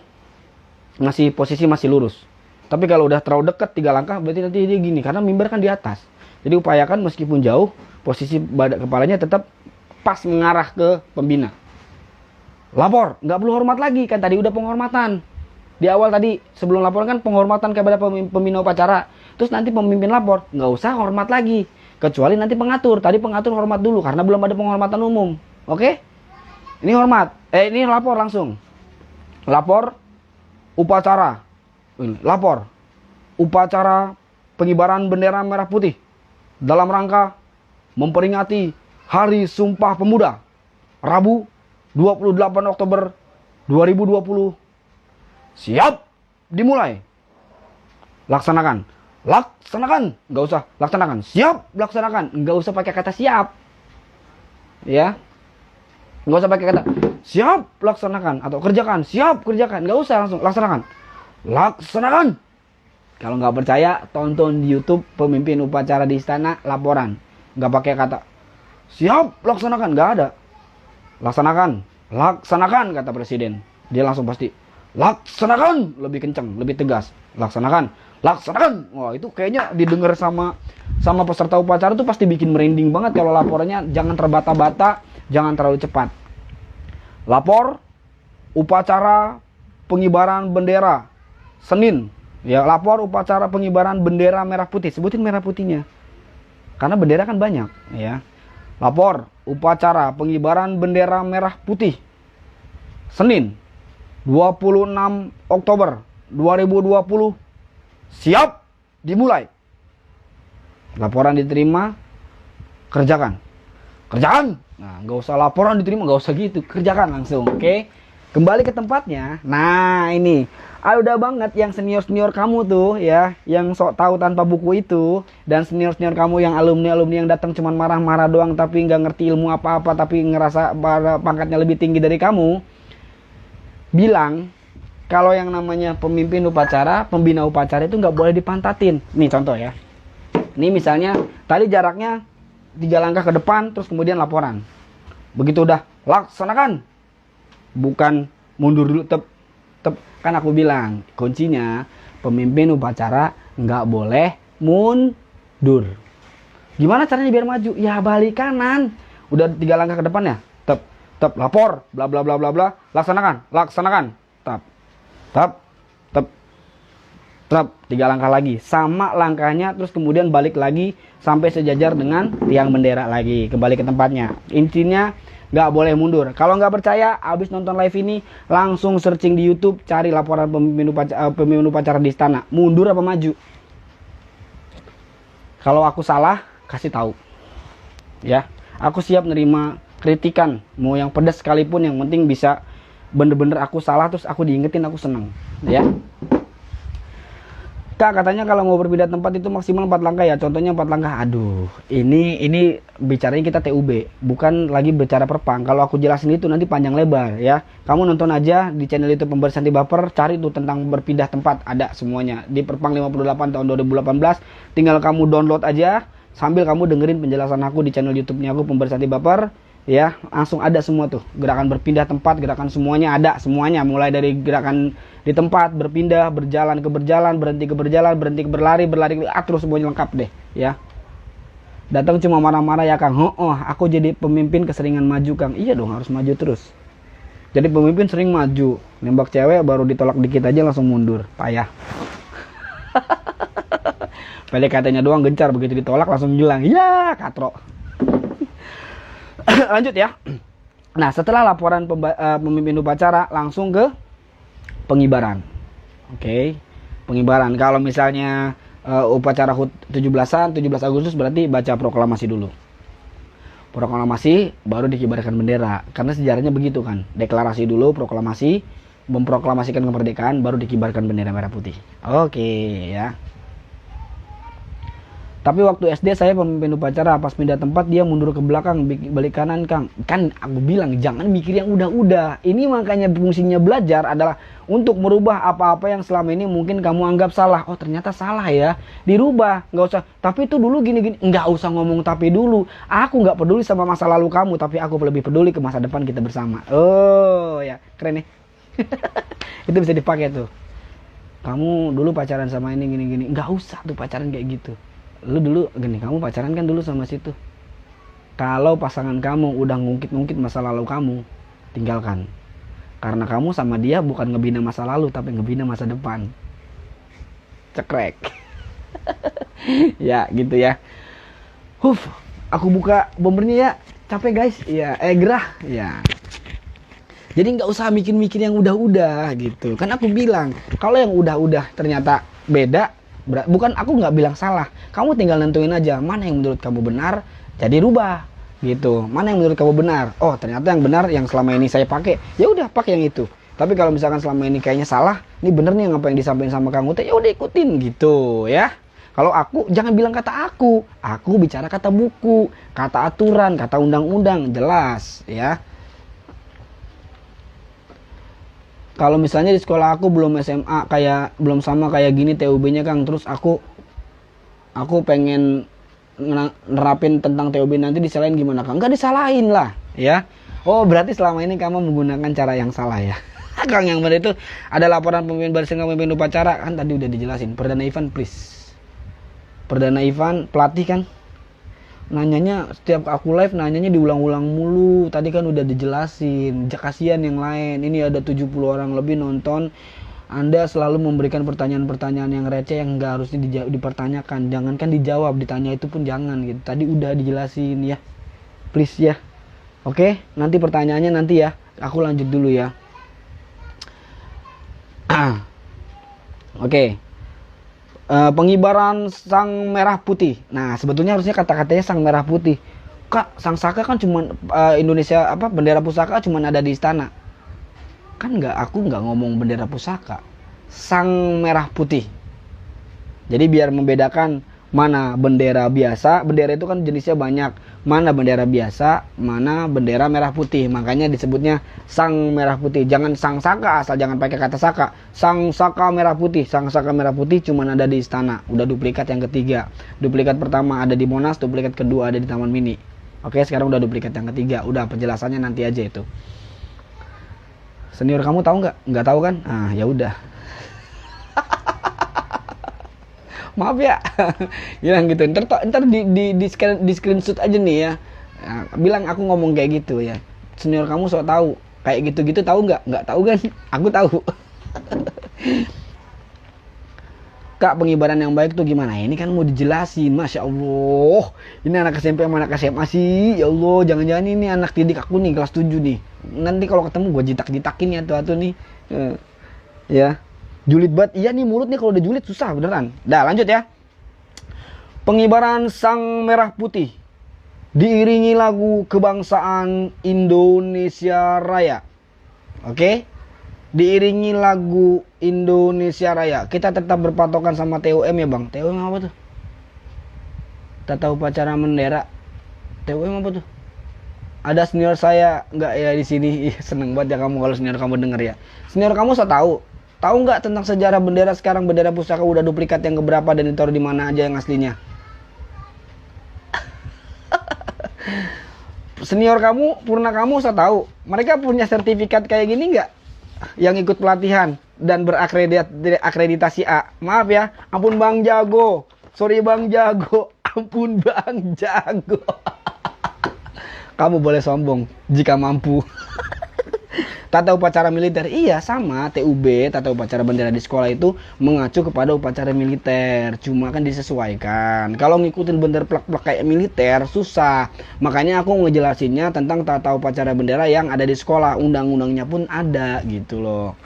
masih posisi masih lurus. Tapi kalau udah terlalu dekat 3 langkah, berarti nanti dia gini karena mimbar kan di atas. Jadi upayakan meskipun jauh, posisi badan kepalanya tetap pas mengarah ke pembina. Lapor, nggak perlu hormat lagi, kan tadi udah penghormatan. Di awal tadi, sebelum laporan kan penghormatan kepada pembina upacara. Terus nanti pemimpin lapor, nggak usah hormat lagi. Kecuali nanti pengatur, tadi pengatur hormat dulu, karena belum ada penghormatan umum. Oke? Ini hormat, ini lapor langsung. Lapor, upacara. Lapor, upacara pengibaran bendera merah putih. Dalam rangka memperingati Hari Sumpah Pemuda. Rabu, 28 Oktober 2020. Siap, dimulai. Laksanakan. Nggak usah laksanakan. Siap, laksanakan. Nggak usah pakai kata siap. Ya. Nggak usah pakai kata siap, laksanakan. Atau kerjakan. Siap, kerjakan. Nggak usah, langsung laksanakan. Laksanakan. Kalau nggak percaya, tonton di YouTube pemimpin upacara di istana laporan. Nggak pakai kata siap, laksanakan. Nggak ada. Laksanakan kata presiden. Dia langsung pasti laksanakan, lebih kencang, lebih tegas. Laksanakan. Wah, itu kayaknya didengar sama peserta upacara tuh pasti bikin merinding banget kalau laporannya. Jangan terbata-bata, jangan terlalu cepat. Lapor upacara pengibaran bendera Senin. Ya, lapor upacara pengibaran bendera merah putih. Sebutin merah putihnya. Karena bendera kan banyak, ya. Lapor upacara pengibaran bendera merah putih Senin 26 Oktober 2020. Siap, dimulai. Laporan diterima, kerjakan. Nah, nggak usah laporan diterima, nggak usah gitu, kerjakan langsung. Oke, kembali ke tempatnya. Nah, ini ada banget yang senior kamu tuh ya, yang sok tahu tanpa buku itu, dan senior kamu yang alumni yang datang cuman marah-marah doang tapi nggak ngerti ilmu apa-apa, tapi ngerasa pangkatnya lebih tinggi dari kamu. Bilang kalau yang namanya pemimpin upacara, pembina upacara itu nggak boleh dipantatin. Nih contoh ya. Ini misalnya tadi jaraknya 3 langkah ke depan, terus kemudian laporan. Begitu udah laksanakan, bukan mundur dulu. Kan aku bilang kuncinya pemimpin upacara nggak boleh mundur. Gimana caranya biar maju? Ya balik kanan. Udah 3 langkah ke depan ya. Lapor, bla bla bla bla bla. Laksanakan. 3 langkah lagi. Sama langkahnya, terus kemudian balik lagi sampai sejajar dengan tiang bendera lagi. Kembali ke tempatnya. Intinya nggak boleh mundur. Kalau nggak percaya, abis nonton live ini langsung searching di YouTube, cari laporan pemimpin upacara di istana. Mundur apa maju? Kalau aku salah, kasih tahu. Ya, aku siap nerima kritikan, mau yang pedas sekalipun, yang penting bisa bener-bener aku salah terus aku diingetin, aku seneng. Ya. Kak, katanya kalau mau berpindah tempat itu maksimal 4 langkah ya. Contohnya 4 langkah. Aduh, ini bicaranya kita TUB, bukan lagi bicara perpang. Kalau aku jelasin itu nanti panjang lebar ya. Kamu nonton aja di channel YouTube Pembaris Anti Baper, cari tuh tentang berpindah tempat, ada semuanya. Di Perpang 58 tahun 2018, tinggal kamu download aja sambil kamu dengerin penjelasan aku di channel YouTube-nya aku Pembaris Anti Baper ya langsung ada semua tuh, gerakan berpindah tempat, gerakan semuanya ada semuanya, mulai dari gerakan di tempat, berpindah, berjalan ke berjalan, berhenti ke berjalan, berhenti ke berlari, terus semuanya lengkap deh ya. Datang cuma marah-marah ya Kang, oh aku jadi pemimpin keseringan maju Kang. Iya dong, harus maju terus. Jadi pemimpin sering maju, nembak cewek baru ditolak dikit aja langsung mundur, payah. PDKT-nya doang gencar, begitu ditolak langsung hilang, ya katro. Lanjut ya. Nah, setelah laporan pemimpin upacara langsung ke pengibaran. Oke. Pengibaran. Kalau misalnya upacara HUT 17 Agustus berarti baca proklamasi dulu. Proklamasi baru dikibarkan bendera. Karena sejarahnya begitu kan. Deklarasi dulu, proklamasi, memproklamasikan kemerdekaan, baru dikibarkan bendera merah putih. Oke ya. Tapi waktu SD saya pemimpin upacara, pas pindah tempat dia mundur ke belakang, balik kanan Kang. Kan aku bilang jangan mikir yang udah-udah. Ini makanya fungsinya belajar adalah untuk merubah apa-apa yang selama ini mungkin kamu anggap salah. Oh ternyata salah ya, dirubah. Nggak usah, tapi itu dulu gini-gini. Nggak usah ngomong tapi dulu. Aku nggak peduli sama masa lalu kamu, tapi aku lebih peduli ke masa depan kita bersama. Oh ya, keren nih. Itu bisa dipakai tuh. Kamu dulu pacaran sama ini gini-gini. Nggak usah tuh pacaran kayak gitu. Lu dulu gini, kamu pacaran kan dulu sama situ. Kalau pasangan kamu udah ngungkit-ngungkit masa lalu kamu, tinggalkan. Karena kamu sama dia bukan ngebina masa lalu, tapi ngebina masa depan. Cekrek. Ya gitu ya. Aku buka bombernya ya. Capek guys. Ya, gerah. Ya. Jadi nggak usah mikir-mikir yang udah-udah gitu. Kan aku bilang, kalau yang udah-udah ternyata beda, bukan aku nggak bilang salah, kamu tinggal nentuin aja mana yang menurut kamu benar, jadi rubah gitu. Mana yang menurut kamu benar, oh ternyata yang benar yang selama ini saya pakai, ya udah pakai yang itu. Tapi kalau misalkan selama ini kayaknya salah, ini bener nih apa yang disampaikan sama kamu teh, ya udah ikutin gitu ya. Kalau aku jangan bilang kata aku bicara kata buku, kata aturan, kata undang-undang jelas ya. Kalau misalnya di sekolah aku belum SMA belum sama kayak gini TUB-nya Kang, terus aku pengen nerapin tentang TUB nanti disalahin gimana Kang? Enggak disalahin lah ya. Oh berarti selama ini kamu menggunakan cara yang salah ya. Kang, yang benar itu ada laporan pemimpin barisan pemimpin upacara kan tadi udah dijelasin. Perdana Ivan please. Perdana Ivan pelatih kan nanyanya setiap aku live nanyanya diulang-ulang mulu. Tadi kan udah dijelasin, kasihan yang lain. Ini ada 70 orang lebih nonton. Anda selalu memberikan pertanyaan-pertanyaan yang receh yang nggak harusnya dipertanyakan. Jangankan dijawab, ditanya itu pun jangan gitu. Tadi udah dijelasin ya. Please ya. Oke, nanti pertanyaannya nanti ya. Aku lanjut dulu ya. Oke. Pengibaran sang merah putih. Nah, sebetulnya harusnya kata-katanya sang merah putih. Kak, sang saka kan cuma Indonesia bendera pusaka cuma ada di istana. Kan aku nggak ngomong bendera pusaka. Sang merah putih. Jadi biar membedakan mana bendera biasa, bendera itu kan jenisnya banyak. Mana bendera biasa, mana bendera merah putih. Makanya disebutnya sang merah putih. Jangan sang saka, asal jangan pakai kata saka. Sang saka merah putih. Sang saka merah putih cuma ada di istana. Udah duplikat yang ketiga. Duplikat pertama ada di Monas, duplikat kedua ada di Taman Mini. Oke, sekarang udah duplikat yang ketiga. Udah penjelasannya nanti aja itu. Senior kamu tahu nggak? Nggak tahu kan? Ah, ya udah. Maaf ya. Bilang gitu. Ntar di screenshot aja nih ya. Nah, bilang aku ngomong kayak gitu ya. Senior kamu sok tahu. Kayak gitu-gitu tahu nggak? Nggak tahu kan? Aku tahu. Kak, pengibaran yang baik tuh gimana? Ini kan mau dijelasin. Masya Allah. Ini anak SMP sama anak SMA sih. Ya Allah, jangan-jangan ini anak didik aku nih, kelas 7 nih. Nanti kalau ketemu gue jitak-jitakin ya tuh nih. Ya. Julid banget. Iya nih mulut nih kalau udah julid susah beneran. Dah lanjut ya. Pengibaran sang merah putih diiringi lagu kebangsaan Indonesia Raya. Oke? Diiringi lagu Indonesia Raya. Kita tetap berpatokan sama TUM ya Bang. TUM apa tuh? Tata upacara bendera. TUM apa tuh? Ada senior saya nggak ya di sini? Seneng banget ya kamu kalau senior kamu denger ya. Senior kamu saya tahu. Tahu nggak tentang sejarah bendera sekarang bendera pusaka udah duplikat yang keberapa dan ditaruh di mana aja yang aslinya? senior kamu, purna kamu, saya tahu. Mereka punya sertifikat kayak gini nggak? Yang ikut pelatihan dan berakreditasi A. Maaf ya, ampun Bang Jago. Sorry Bang Jago, ampun Bang Jago. Kamu boleh sombong jika mampu. Tata upacara militer, iya sama, TUB, tata upacara bendera di sekolah itu mengacu kepada upacara militer. Cuma kan disesuaikan. Kalau ngikutin bener plak-plak kayak militer, susah. Makanya aku ngejelasinnya tentang tata upacara bendera yang ada di sekolah. Undang-undangnya pun ada gitu loh.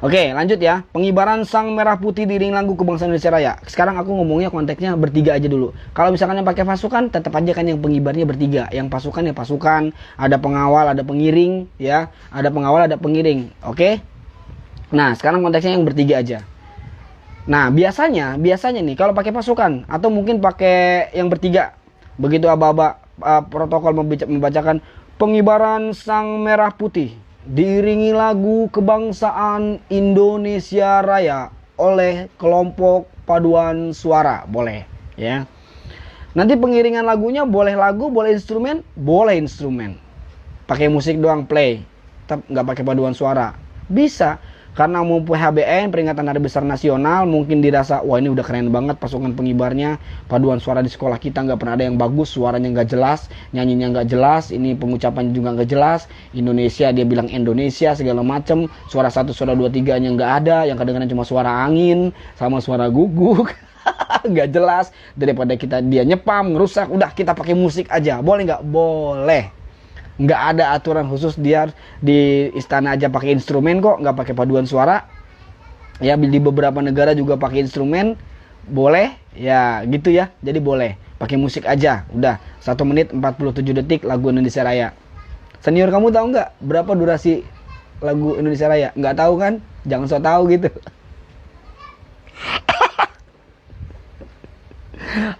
Oke, lanjut ya. Pengibaran sang merah putih di ring lagu kebangsaan Indonesia Raya. Sekarang aku ngomongnya konteksnya bertiga aja dulu. Kalau misalkan yang pakai pasukan, tetap aja kan yang pengibarnya bertiga. Yang pasukan ya pasukan, ada pengawal, ada pengiring, ya. Ada pengawal, ada pengiring. Oke? Nah, sekarang konteksnya yang bertiga aja. Nah, biasanya nih kalau pakai pasukan atau mungkin pakai yang bertiga. Begitu aba-aba protokol membacakan pengibaran sang merah putih diiringi lagu kebangsaan Indonesia Raya oleh kelompok paduan suara, boleh ya. Nanti pengiringan lagunya boleh lagu, boleh instrumen, pakai musik doang, play, tetap nggak pakai paduan suara, bisa. Karena mau PHBN, peringatan Hari Besar Nasional, mungkin dirasa, wah ini udah keren banget pasukan pengibarnya, paduan suara di sekolah kita nggak pernah ada yang bagus, suaranya nggak jelas, nyanyinya nggak jelas, ini pengucapan juga nggak jelas, Indonesia dia bilang Indonesia segala macem, suara 1, suara 2, 3-nya nggak ada, yang kedengaran cuma suara angin, sama suara guguk, nggak jelas, daripada dia nyepam, ngerusak, udah kita pakai musik aja, boleh nggak? Boleh. Nggak ada aturan khusus dia di istana aja pakai instrumen kok, nggak pakai paduan suara. Ya di beberapa negara juga pakai instrumen, boleh ya gitu ya. Jadi boleh pakai musik aja. Udah 1 menit 47 detik lagu Indonesia Raya. Senior kamu tahu nggak berapa durasi lagu Indonesia Raya? Nggak tahu kan? Jangan so tahu gitu.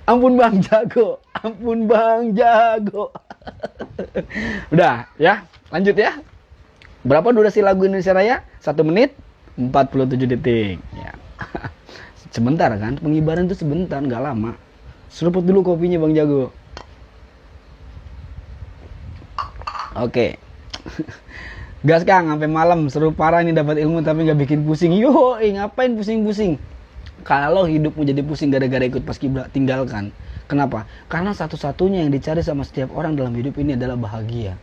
Ampun Bang Jago, ampun Bang Jago. Udah ya, lanjut ya. Berapa durasi lagu Indonesia Raya? 1 menit 47 detik ya. Sebentar kan, pengibaran itu sebentar, nggak lama. Seruput dulu kopinya Bang Jago. Oke. Gas Kang, sampai malam seru parah nih, dapat ilmu tapi nggak bikin pusing. Yo, ngapain pusing-pusing? Kalau hidupmu jadi pusing gara-gara ikut paskibra, tinggalkan. Kenapa? Karena satu-satunya yang dicari sama setiap orang dalam hidup ini adalah bahagia.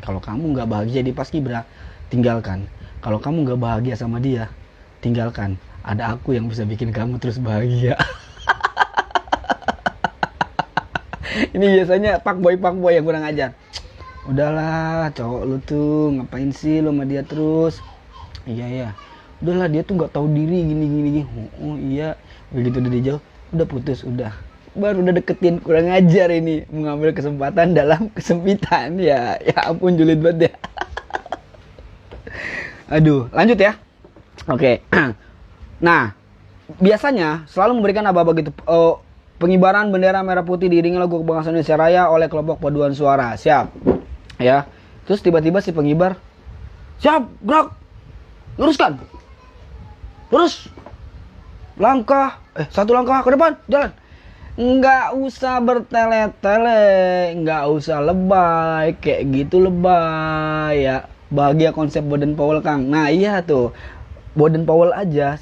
Kalau kamu nggak bahagia di paskibra, tinggalkan. Kalau kamu nggak bahagia sama dia, tinggalkan. Ada aku yang bisa bikin kamu terus bahagia. Ini biasanya pak boy yang kurang ajar. Udahlah, cowok lu tuh ngapain sih lu sama dia terus? Iya. Udahlah, dia tuh nggak tahu diri gini. Oh iya, begitu udah dijauh, udah putus, udah. Baru udah deketin, kurang ajar ini, mengambil kesempatan dalam kesempitan ya. Ya ampun, julid banget ya. Aduh, lanjut ya. Oke. Nah, biasanya selalu memberikan aba-aba gitu. Pengibaran bendera merah putih diiringi lagu kebangsaan Indonesia Raya oleh kelompok paduan suara. Siap. Ya. Terus tiba-tiba si pengibar, siap, gerak, luruskan. Terus langkah, 1 langkah ke depan, jalan. Nggak usah bertele-tele, nggak usah lebay, kayak gitu lebay ya. Bahagia konsep Baden Powell Kang. Nah iya tuh, Baden Powell aja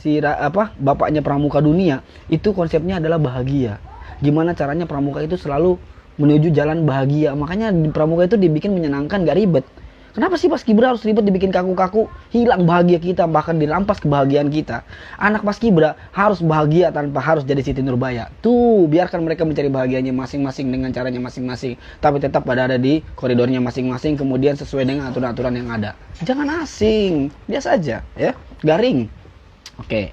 bapaknya pramuka dunia itu konsepnya adalah bahagia. Gimana caranya pramuka itu selalu menuju jalan bahagia. Makanya di pramuka itu dibikin menyenangkan, gak ribet. Kenapa sih paskibra harus ribet, dibikin kaku-kaku? Hilang bahagia kita, bahkan dirampas kebahagiaan kita. Anak paskibra harus bahagia tanpa harus jadi Siti Nurbaya. Tuh, biarkan mereka mencari bahagianya masing-masing dengan caranya masing-masing. Tapi tetap ada di koridornya masing-masing, kemudian sesuai dengan aturan-aturan yang ada. Jangan asing, biasa aja ya, garing. Oke.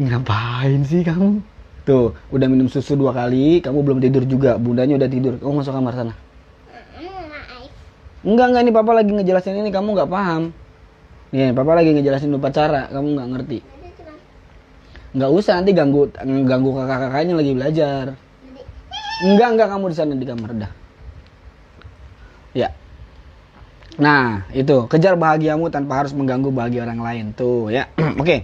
Ngapain sih kamu? Tuh, udah minum susu 2 kali, kamu belum tidur juga, bundanya udah tidur. Kamu masuk kamar sana. Enggak, ini papa lagi ngejelasin ini, kamu nggak paham. Nih, papa lagi ngejelasin upacara, kamu nggak ngerti. Nggak usah, nanti ganggu kakak-kakaknya lagi belajar. Enggak, kamu di sana di kamar dah. Ya. Nah, itu, kejar bahagiamu tanpa harus mengganggu bahagia orang lain. Tuh, ya. Oke.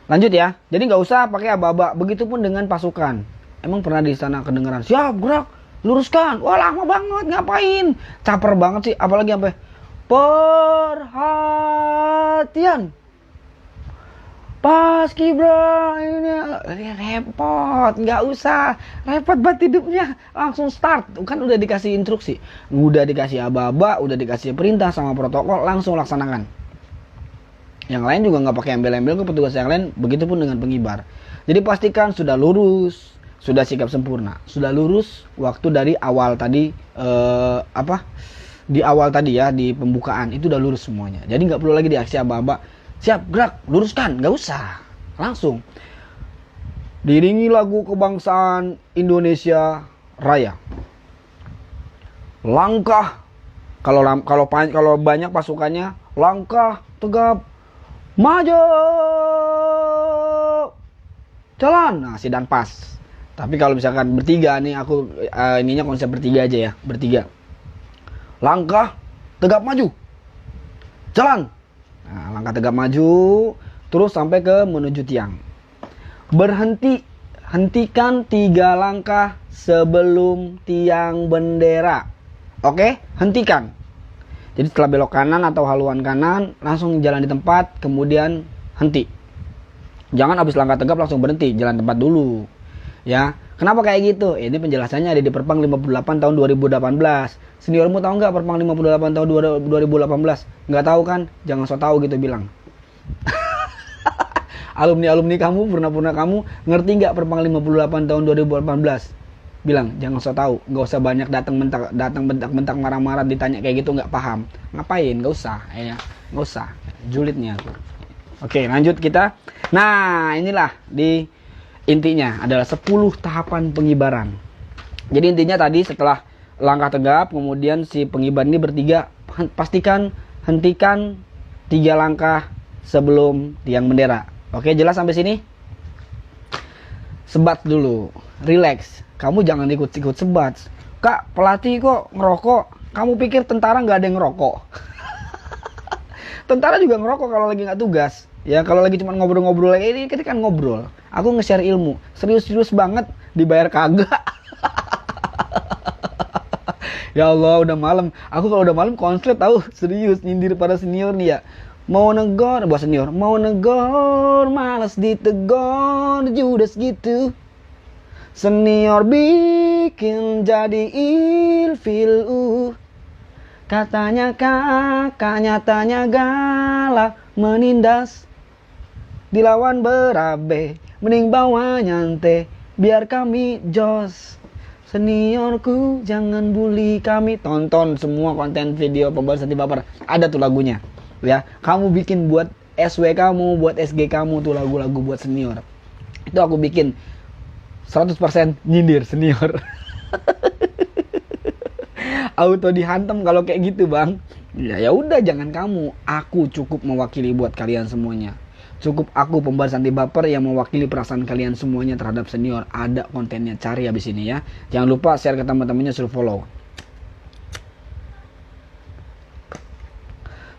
Lanjut ya. Jadi nggak usah pakai aba-aba. Begitupun dengan pasukan. Emang pernah di sana kedengeran, siap, gerak, luruskan. Wah, lama banget, ngapain? Caper banget sih, apalagi sampai perhatian. Paskibra ini repot, nggak usah repot banget hidupnya, langsung start. Kan udah dikasih instruksi, udah dikasih aba-aba, udah dikasih perintah sama protokol, langsung laksanakan. Yang lain juga nggak pakai embel-embel ke petugas yang lain, begitupun dengan pengibar. Jadi pastikan sudah lurus, sudah sikap sempurna, sudah lurus waktu dari awal tadi di awal tadi ya, di pembukaan itu udah lurus semuanya. Jadi nggak perlu lagi diaksi aba-aba. Siap, gerak, luruskan, nggak usah, langsung. Diiringi lagu kebangsaan Indonesia Raya. Langkah, kalau banyak pasukannya, langkah tegap, maju, jalan. Nah, sidang pas. Tapi kalau misalkan bertiga nih, aku ininya konsep bertiga aja ya, bertiga. Langkah tegap maju, jalan. Nah, langkah tegap maju terus sampai ke menuju tiang. Berhenti, hentikan 3 langkah sebelum tiang bendera. Oke, hentikan. Jadi setelah belok kanan atau haluan kanan, langsung jalan di tempat, kemudian henti. Jangan habis langkah tegap langsung berhenti, jalan tempat dulu. Ya, kenapa kayak gitu? Ini penjelasannya ada di Perpang 58 tahun 2018. Seniormu tahu nggak Perpang 58 tahun 2018? Nggak tahu kan? Jangan so tahu gitu bilang. Alumni kamu, purna kamu, ngerti nggak Perpang 58 tahun 2018? Bilang, jangan so tahu. Nggak usah banyak datang bentak marah-marah, ditanya kayak gitu nggak paham. Ngapain? Nggak usah, ya. Nggak usah. Julidnya aku. Oke, lanjut kita. Nah, inilah intinya adalah 10 tahapan pengibaran. Jadi intinya tadi setelah langkah tegap, kemudian si pengibar ini bertiga, pastikan hentikan 3 langkah sebelum tiang bendera. Oke, jelas sampai sini? Sebat dulu, relax. Kamu jangan ikut-ikut sebat. Kak, pelatih kok ngerokok. Kamu pikir tentara nggak ada yang ngerokok? Tentara juga ngerokok kalau lagi nggak tugas. Ya kalau lagi cuma ngobrol-ngobrol ini kan ngobrol. Aku nge-share ilmu. Serius-serius banget dibayar kagak. Ya Allah, udah malam. Aku kalau udah malam konslet tahu, serius nyindir para senior nih ya. Mau negor buat senior, mau negor malas ditegor judes gitu. Senior bikin jadi ilfil katanya kakak, nyatanya galak menindas. Dilawan berabe, mending bawa nyantai, biar kami jos. Seniorku jangan bully kami. Tonton semua konten video pembahasan anti baper, ada tuh lagunya. Ya, kamu bikin buat SW kamu, buat SG kamu tuh lagu-lagu buat senior. Itu aku bikin 100% nyindir senior. Auto dihantam kalau kayak gitu, Bang. Ya udah, jangan kamu. Aku cukup mewakili buat kalian semuanya. Cukup aku pembalas anti baper yang mewakili perasaan kalian semuanya terhadap senior. Ada kontennya, cari habis ini ya. Jangan lupa share ke teman-temannya, suruh follow.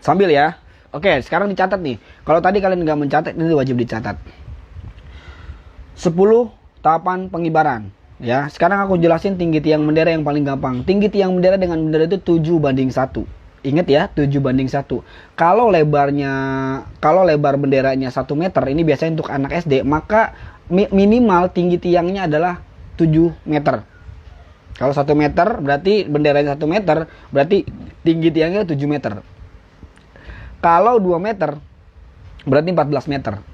Sambil ya. Oke, sekarang dicatat nih. Kalau tadi kalian nggak mencatat, ini wajib dicatat. 10 tahapan pengibaran. Ya, sekarang aku jelasin tinggi tiang bendera yang paling gampang. Tinggi tiang bendera dengan bendera itu 7:1. Ingat ya, 7:1. Kalau lebar benderanya 1 meter, ini biasanya untuk anak SD, maka minimal tinggi tiangnya adalah 7 meter. Kalau 1 meter berarti benderanya 1 meter, berarti tinggi tiangnya 7 meter. Kalau 2 meter berarti 14 meter.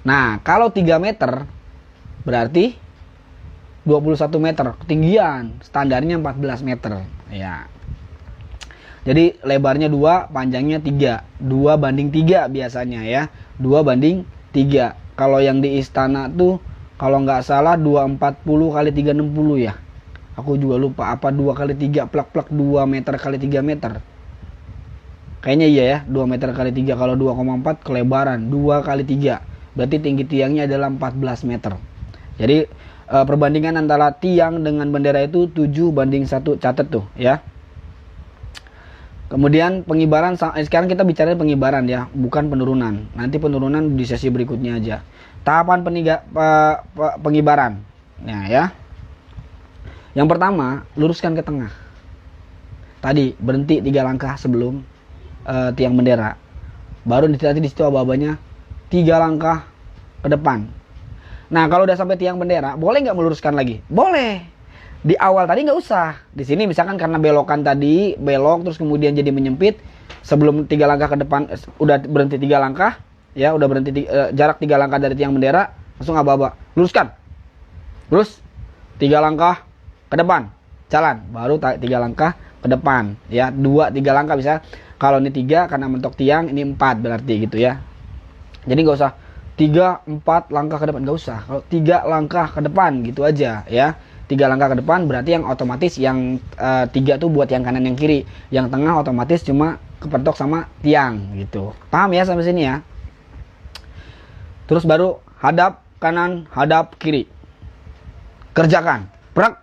Nah, kalau 3 meter berarti 21 meter. Ketinggian standarnya 14 meter. Ya. Jadi lebarnya 2, panjangnya 3. 2:3 biasanya ya. 2:3. Kalau yang di istana tuh kalau nggak salah 240 kali 360 ya. Aku juga lupa apa 2 kali 3 plak-plak 2 meter kali 3 meter. Kayaknya iya ya, 2 meter kali 3. Kalau 2,4 kelebaran 2 kali 3. Berarti tinggi tiangnya adalah 14 meter. Jadi perbandingan antara tiang dengan bendera itu 7:1. Catat tuh ya. Kemudian pengibaran, sekarang kita bicara pengibaran ya, bukan penurunan. Nanti penurunan di sesi berikutnya aja. Tahapan pengibaran. Nah ya. Yang pertama, luruskan ke tengah. Tadi berhenti 3 langkah sebelum tiang bendera. Baru nanti di situ aba-abanya 3 langkah ke depan. Nah, kalau udah sampai tiang bendera, boleh nggak meluruskan lagi? Boleh. Di awal tadi nggak usah. Di sini misalkan karena belokan tadi, belok terus kemudian jadi menyempit, sebelum 3 langkah ke depan udah berhenti 3 langkah, ya udah berhenti jarak 3 langkah dari tiang bendera, langsung aba-aba. Luruskan. Terus 3 langkah ke depan. Jalan, baru 3 langkah ke depan, ya 2-3 langkah bisa. Kalau ini 3 karena mentok tiang, ini 4 berarti gitu ya. Jadi nggak usah 3-4 langkah ke depan, nggak usah. Kalau 3 langkah ke depan gitu aja ya. 3 langkah ke depan berarti yang otomatis yang 3 tuh buat yang kanan yang kiri. Yang tengah otomatis cuma kepentok sama tiang gitu. Paham ya sampai sini ya? Terus baru hadap kanan, hadap kiri. Kerjakan. Prak.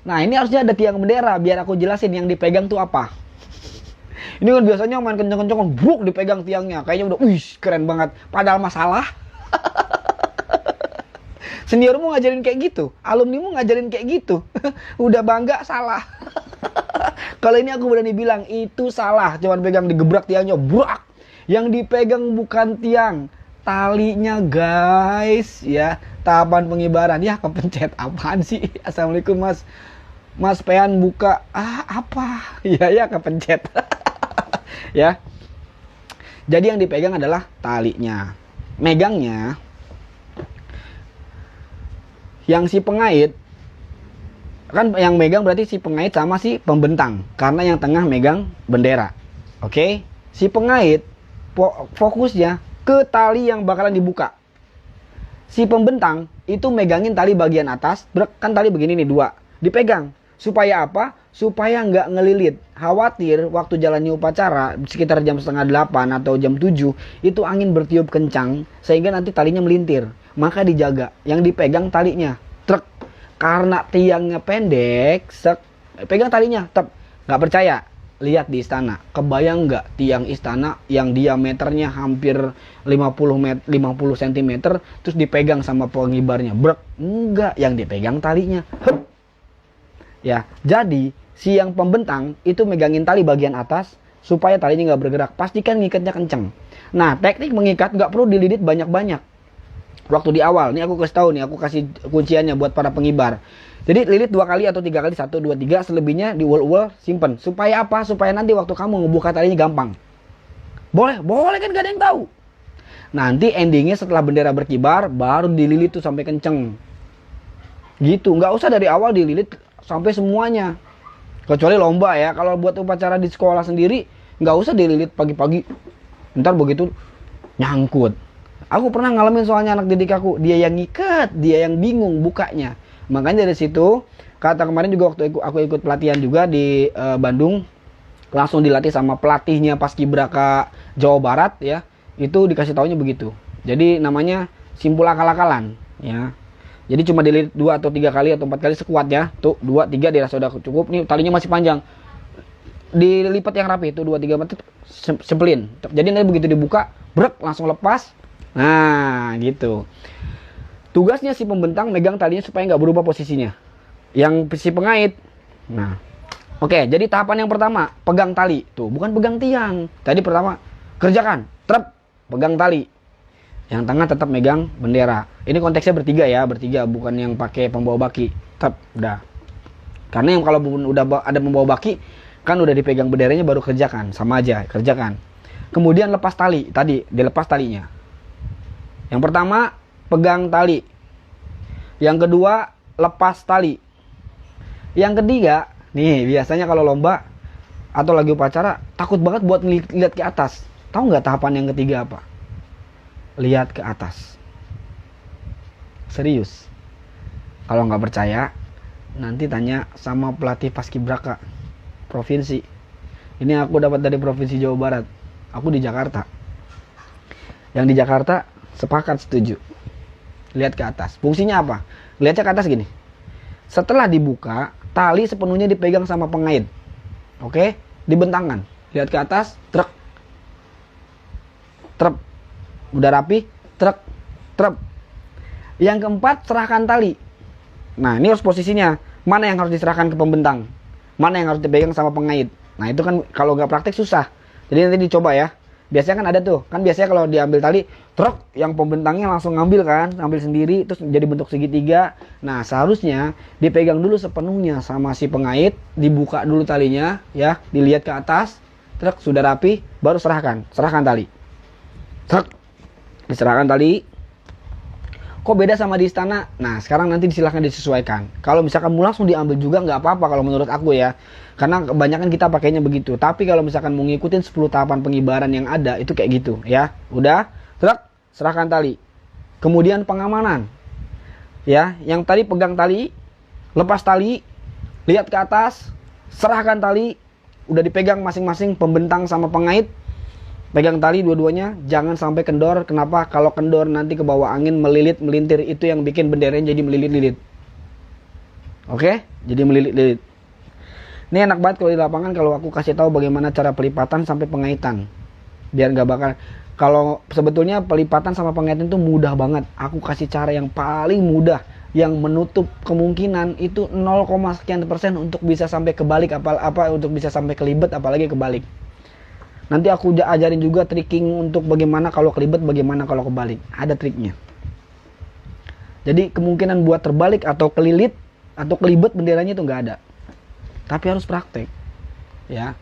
Nah, ini harusnya ada tiang bendera biar aku jelasin yang dipegang tuh apa. Ini kan biasanya main kenceng-kenceng, bruk dipegang tiangnya. Kayaknya udah, wih keren banget. Padahal masalah. Seniormu ngajarin kayak gitu. Alumnimu ngajarin kayak gitu. Udah bangga, salah. Kalau ini aku berani bilang, itu salah. Cuman pegang digebrak tiangnya, brak. Yang dipegang bukan tiang. Talinya guys. Ya, tahapan pengibaran. Ya, kepencet. Apaan sih? Assalamualaikum mas. Mas Pean buka. Apa? Ya, kepencet. Ya. Jadi yang dipegang adalah talinya. Megangnya yang si pengait kan, yang megang berarti si pengait sama si pembentang karena yang tengah megang bendera. Oke? Si pengait fokusnya ke tali yang bakalan dibuka. Si pembentang itu megangin tali bagian atas, kan tali begini nih 2. Dipegang. Supaya apa? Supaya nggak ngelilit. Khawatir waktu jalannya upacara sekitar jam 7:30 atau jam 7 itu angin bertiup kencang sehingga nanti talinya melintir. Maka dijaga. Yang dipegang talinya. Truk. Karena tiangnya pendek, pegang talinya. Nggak percaya? Lihat di istana. Kebayang nggak tiang istana yang diameternya hampir 50 cm terus dipegang sama pengibarnya? Brek. Enggak. Yang dipegang talinya. Hup. Ya, jadi si yang pembentang itu megangin tali bagian atas supaya talinya nggak bergerak. Pastikan ngikatnya kenceng. Nah, teknik mengikat nggak perlu dililit banyak-banyak. Waktu di awal, nih aku kasih tahu nih, aku kasih kunciannya buat para pengibar. Jadi lilit 2 kali atau 3 kali, 1, 2, 3, selebihnya diuel-uel simpen. Supaya apa? Supaya nanti waktu kamu ngebuka talinya gampang. Boleh kan gak ada yang tahu. Nanti endingnya setelah bendera berkibar, baru dililit tuh sampai kenceng. Gitu, nggak usah dari awal dililit sampai semuanya. Kecuali lomba ya. Kalau buat upacara di sekolah sendiri, nggak usah dililit pagi-pagi. Ntar begitu nyangkut. Aku pernah ngalamin soalnya anak didik aku. Dia yang ngikat, dia yang bingung bukanya. Makanya dari situ, kata kemarin juga waktu aku ikut pelatihan juga di Bandung. Langsung dilatih sama pelatihnya Paskibraka Jawa Barat ya. Itu dikasih taunya begitu. Jadi namanya simpul akal-akalan ya. Jadi cuma dililit 2 atau 3 kali atau 4 kali sekuatnya. Tuh 2, 3 dirasa udah cukup. Nih talinya masih panjang. Dilipat yang rapi. Tuh 2, 3, 4 sempelin. Jadi nanti begitu dibuka, brek langsung lepas. Nah gitu. Tugasnya si pembentang megang talinya supaya nggak berubah posisinya. Yang si pengait. Nah. Oke, jadi tahapan yang pertama, pegang tali. Tuh, bukan pegang tiang. Tadi pertama, kerjakan. Trep, pegang tali. Yang tengah tetap megang bendera. Ini konteksnya bertiga, bukan yang pakai pembawa baki. Tetap, udah. Karena yang kalau udah ada pembawa baki, kan udah dipegang benderanya baru kerjakan. Sama aja, kerjakan. Kemudian lepas tali. Tadi, dilepas talinya. Yang pertama, pegang tali. Yang kedua, lepas tali. Yang ketiga, nih biasanya kalau lomba atau lagi upacara, takut banget buat lihat ke atas. Tahu nggak tahapan yang ketiga apa? Lihat ke atas. Serius. Kalau nggak percaya, nanti tanya sama pelatih Paskibraka provinsi. Ini aku dapat dari provinsi Jawa Barat. Aku di Jakarta. Yang di Jakarta sepakat setuju. Lihat ke atas. Fungsinya apa? Lihatnya ke atas gini. Setelah dibuka, tali sepenuhnya dipegang sama pengait. Oke? Dibentangkan. Lihat ke atas, truk. Trep. Udah rapi, truk. Trep. Yang keempat, serahkan tali. Nah, ini harus posisinya. mana yang harus diserahkan ke pembentang, mana yang harus dipegang sama pengait. Nah itu kan kalau nggak praktek susah. Jadi nanti dicoba ya. Biasanya kan ada tuh, kan biasanya kalau diambil tali, truk yang pembentangnya langsung ngambil kan, ngambil sendiri, terus jadi bentuk segitiga. Nah seharusnya dipegang dulu sepenuhnya sama si pengait, dibuka dulu talinya, ya, dilihat ke atas, truk sudah rapi, baru serahkan tali. Truk, diserahkan tali. Kok beda sama di istana? Nah sekarang nanti silahkan disesuaikan. Kalau misalkan mau langsung diambil juga nggak apa-apa kalau menurut aku ya. Karena kebanyakan kita pakainya begitu. Tapi kalau misalkan mau ngikutin 10 tahapan pengibaran yang ada, itu kayak gitu ya. Udah, truk, serahkan tali. Kemudian pengamanan. Ya, yang tadi pegang tali, lepas tali, lihat ke atas, serahkan tali, udah dipegang masing-masing pembentang sama pengait. Pegang tali dua-duanya, jangan sampai kendor. Kenapa? Kalau kendor nanti ke bawah angin, melilit, melintir, itu yang bikin benderanya jadi melilit-lilit. Oke? Jadi melilit-lilit. Ini enak banget kalau di lapangan kalau aku kasih tahu bagaimana cara pelipatan sampai pengaitan. Biar nggak bakal. Kalau sebetulnya pelipatan sama pengaitan itu mudah banget. Aku kasih cara yang paling mudah, yang menutup kemungkinan itu 0, sekian persen untuk bisa sampai kebalik, apa untuk bisa sampai kelibet, apalagi kebalik. Nanti aku ajarin juga tricking untuk bagaimana kalau kelibet, bagaimana kalau kebalik. Ada triknya. Jadi kemungkinan buat terbalik atau kelilit atau kelibet benderanya itu nggak ada. Tapi harus praktek. Ya.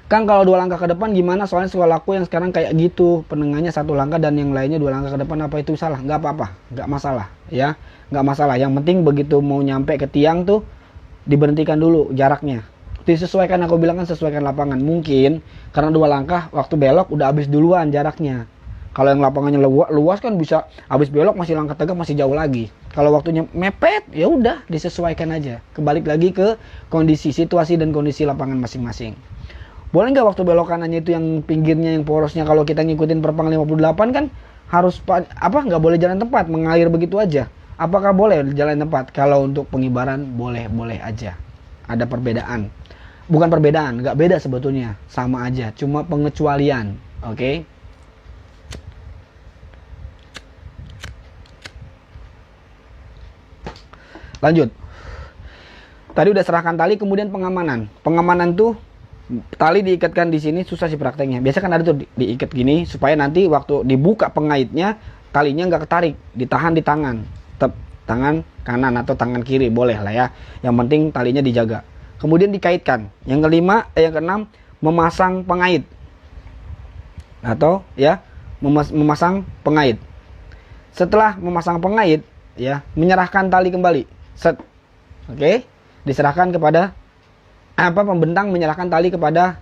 Kang kalau 2 langkah ke depan gimana? Soalnya soal aku yang sekarang kayak gitu. Penengahnya 1 langkah dan yang lainnya 2 langkah ke depan, apa itu salah? Nggak apa-apa. Nggak masalah. Ya. Nggak masalah. Yang penting begitu mau nyampe ke tiang tuh diberhentikan dulu jaraknya. Disesuaikan, aku bilang kan sesuaikan lapangan. Mungkin karena 2 langkah waktu belok udah habis duluan jaraknya. Kalau yang lapangannya luas kan bisa habis belok masih langkah tegak masih jauh lagi. Kalau waktunya mepet ya udah disesuaikan aja. Kebalik lagi ke kondisi situasi dan kondisi lapangan masing-masing. Boleh nggak waktu belokanannya itu yang pinggirnya yang porosnya kalau kita ngikutin perpang 58 kan harus nggak boleh jalan tempat, mengalir begitu aja. Apakah boleh jalan tempat? Kalau untuk pengibaran boleh aja. Ada perbedaan. Bukan perbedaan, nggak beda sebetulnya, sama aja, cuma pengecualian. Oke? Lanjut. Tadi udah serahkan tali, kemudian pengamanan. Pengamanan tuh tali diikatkan di sini, susah sih prakteknya. Biasa kan ada tuh diikat gini supaya nanti waktu dibuka pengaitnya talinya nggak ketarik, ditahan di tangan. Tangan kanan atau tangan kiri boleh lah ya. Yang penting talinya dijaga. Kemudian dikaitkan. Yang keenam memasang pengait. Atau ya memasang pengait. Setelah memasang pengait ya, menyerahkan tali kembali. Set. Oke, diserahkan kepada pembentang, menyerahkan tali kepada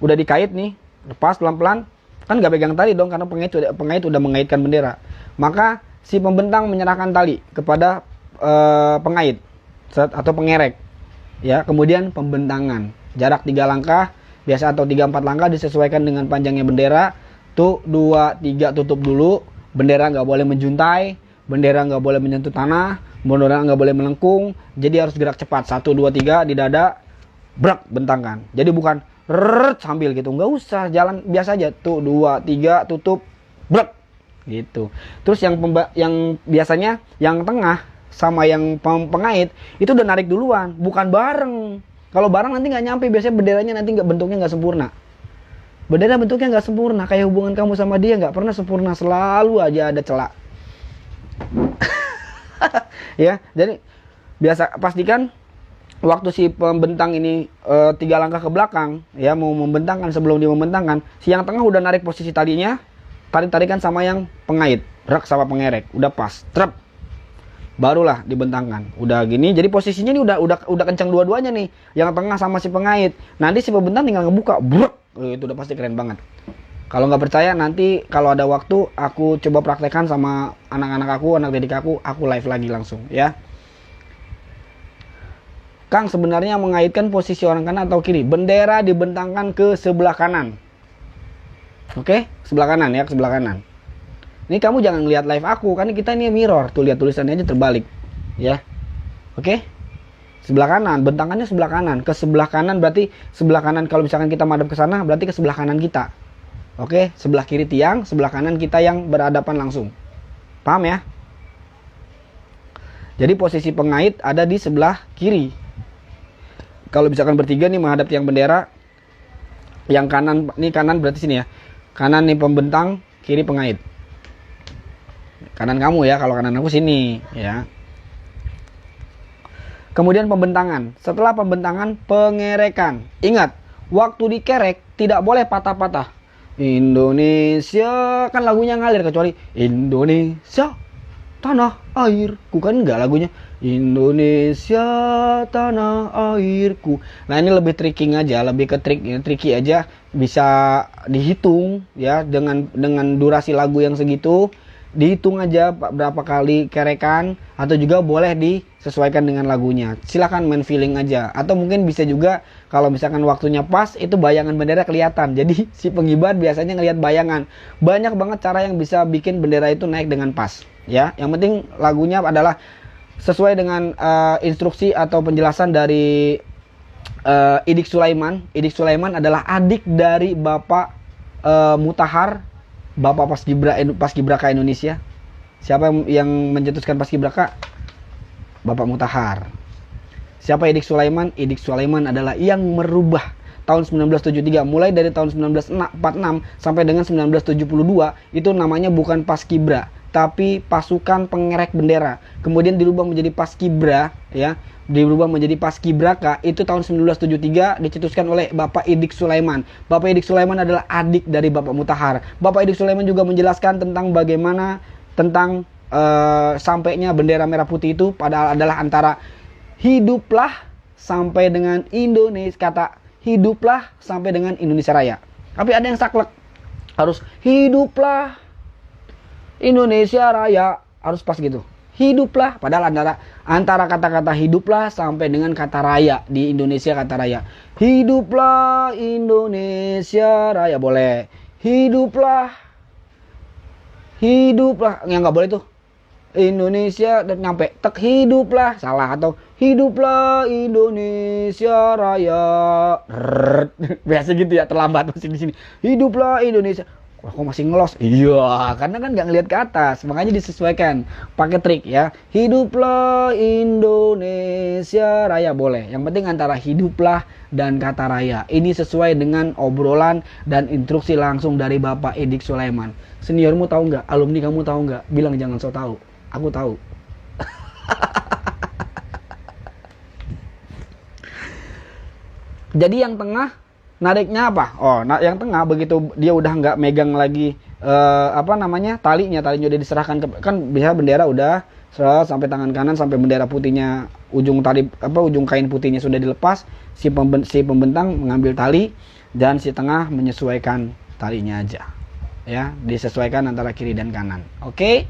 udah dikait nih, lepas pelan-pelan. Kan nggak pegang tali dong karena pengait udah mengaitkan bendera. Maka si pembentang menyerahkan tali kepada pengait atau pengerek. Ya, kemudian pembentangan. Jarak 3 langkah biasa atau 3-4 langkah disesuaikan dengan panjangnya bendera. Tuh 2, 3 tutup dulu. Bendera nggak boleh menjuntai, bendera nggak boleh menyentuh tanah, bendera nggak boleh melengkung. Jadi harus gerak cepat. 1, 2, 3 di dada, brak, bentangkan. Jadi bukan sambil gitu, nggak usah, jalan biasa aja. Tuh 2, 3 tutup, brak, gitu. Terus yang biasanya yang tengah sama yang pengait itu udah narik duluan, bukan bareng. Kalau bareng nanti nggak nyampe, biasanya benderanya nanti bentuknya nggak sempurna. Bendera bentuknya nggak sempurna, kayak hubungan kamu sama dia nggak pernah sempurna, selalu aja ada celah. Ya, jadi biasa pastikan waktu si pembentang ini 3 langkah ke belakang, ya mau membentangkan, sebelum dia membentangkan, si yang tengah udah narik posisi talinya, tarik-tarikan sama yang pengait, rak sama pengerek, udah pas, trep, barulah dibentangkan. Udah gini, jadi posisinya ini udah kencang dua-duanya nih, yang tengah sama si pengait. Nanti si pembentang tinggal ngebuka, bruk, itu udah pasti keren banget. Kalau nggak percaya nanti kalau ada waktu aku coba praktekkan sama anak-anak aku, anak didik aku live lagi langsung ya. Kang, sebenarnya mengaitkan posisi orang kanan atau kiri? Bendera dibentangkan ke sebelah kanan. Oke, sebelah kanan ya, ke sebelah kanan. Ini kamu jangan lihat live aku, kan kita ini mirror. Tuh lihat tulisannya aja terbalik. Ya. Oke. Sebelah kanan, bentangannya sebelah kanan. Ke sebelah kanan berarti sebelah kanan, kalau misalkan kita madep ke sana berarti ke sebelah kanan kita. Oke, sebelah kiri tiang, sebelah kanan kita yang berhadapan langsung. Paham ya? Jadi posisi pengait ada di sebelah kiri. Kalau misalkan bertiga nih menghadap tiang bendera, yang kanan, nih kanan berarti sini ya. Kanan nih pembentang, kiri pengait. Kanan kamu ya, kalau kanan aku sini ya. Kemudian pembentangan. Setelah pembentangan, pengerekan. Ingat, waktu dikerek tidak boleh patah-patah. Indonesia, kan lagunya ngalir, kecuali Indonesia tanah airku, kan enggak lagunya Indonesia tanah airku. Nah ini lebih tricking aja, lebih ke tricky aja, bisa dihitung ya, dengan durasi lagu yang segitu dihitung aja berapa kali kerekan, atau juga boleh disesuaikan dengan lagunya. Silakan main feeling aja, atau mungkin bisa juga kalau misalkan waktunya pas, itu bayangan bendera kelihatan. Jadi si pengibar biasanya ngelihat bayangan. Banyak banget cara yang bisa bikin bendera itu naik dengan pas ya. Yang penting lagunya adalah sesuai dengan instruksi atau penjelasan dari Idik Sulaiman. Idik Sulaiman adalah adik dari Bapak Mutahar, Bapak Paskibraka Indonesia. Siapa yang mencetuskan Paskibraka? Bapak Mutahar. Siapa Idik Sulaiman? Idik Sulaiman adalah yang merubah tahun 1973, mulai dari tahun 1946 sampai dengan 1972, itu namanya bukan Paskibra, tapi pasukan pengerek bendera. Kemudian dirubah menjadi Paskibra ya, dirubah menjadi Paskibraka itu tahun 1973, dicetuskan oleh Bapak Idik Sulaiman. Bapak Idik Sulaiman adalah adik dari Bapak Mutahar. Bapak Idik Sulaiman juga menjelaskan tentang bagaimana sampainya bendera merah putih itu padahal adalah antara hiduplah sampai dengan Indonesia, kata hiduplah sampai dengan Indonesia Raya. Tapi ada yang saklek, harus hiduplah Indonesia Raya, harus pas gitu. Hiduplah, padahal antara kata-kata hiduplah sampai dengan kata raya di Indonesia, kata raya. Hiduplah Indonesia Raya boleh. Hiduplah, ya nggak boleh tuh. Indonesia dan nyampe tek hiduplah, salah, atau hiduplah Indonesia Raya. Biasa gitu ya, terlambat masih di sini. Hiduplah Indonesia. Kok masih ngelos? Iya, karena kan nggak ngelihat ke atas, makanya disesuaikan pakai trik ya. Hiduplah Indonesia Raya boleh. Yang penting antara hiduplah dan kata raya. Ini sesuai dengan obrolan dan instruksi langsung dari Bapak Idik Sulaiman. Seniormu tahu nggak? Alumni kamu tahu nggak? Bilang jangan so tahu. Aku tahu. Jadi yang tengah nariknya apa? Oh, yang tengah begitu dia udah nggak megang lagi talinya udah diserahkan ke, kan bisa bendera udah sampai tangan kanan, sampai bendera putihnya, ujung kain putihnya sudah dilepas, si pembentang mengambil tali dan si tengah menyesuaikan talinya aja. Ya, disesuaikan antara kiri dan kanan. Oke?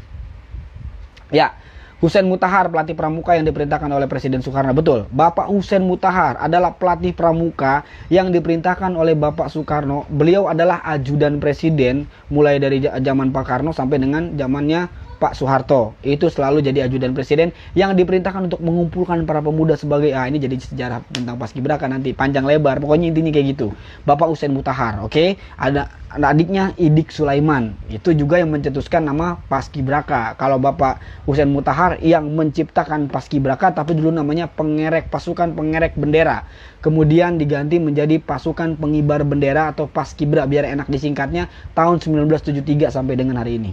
Ya. Husein Mutahar, pelatih pramuka yang diperintahkan oleh Presiden Soekarno. Betul, Bapak Husein Mutahar adalah pelatih pramuka yang diperintahkan oleh Bapak Soekarno. Beliau adalah ajudan presiden mulai dari zaman Pak Karno sampai dengan zamannya Pak Soeharto. Itu selalu jadi ajudan presiden yang diperintahkan untuk mengumpulkan para pemuda sebagai, ini jadi sejarah tentang Paskibraka nanti panjang lebar. Pokoknya intinya kayak gitu. Bapak Husein Mutahar, oke? Ada adiknya Idik Sulaiman. Itu juga yang mencetuskan nama Paskibraka. Kalau Bapak Husein Mutahar yang menciptakan Paskibraka, tapi dulu namanya pasukan pengerek bendera. Kemudian diganti menjadi pasukan pengibar bendera atau Paskibra biar enak disingkatnya, tahun 1973 sampai dengan hari ini.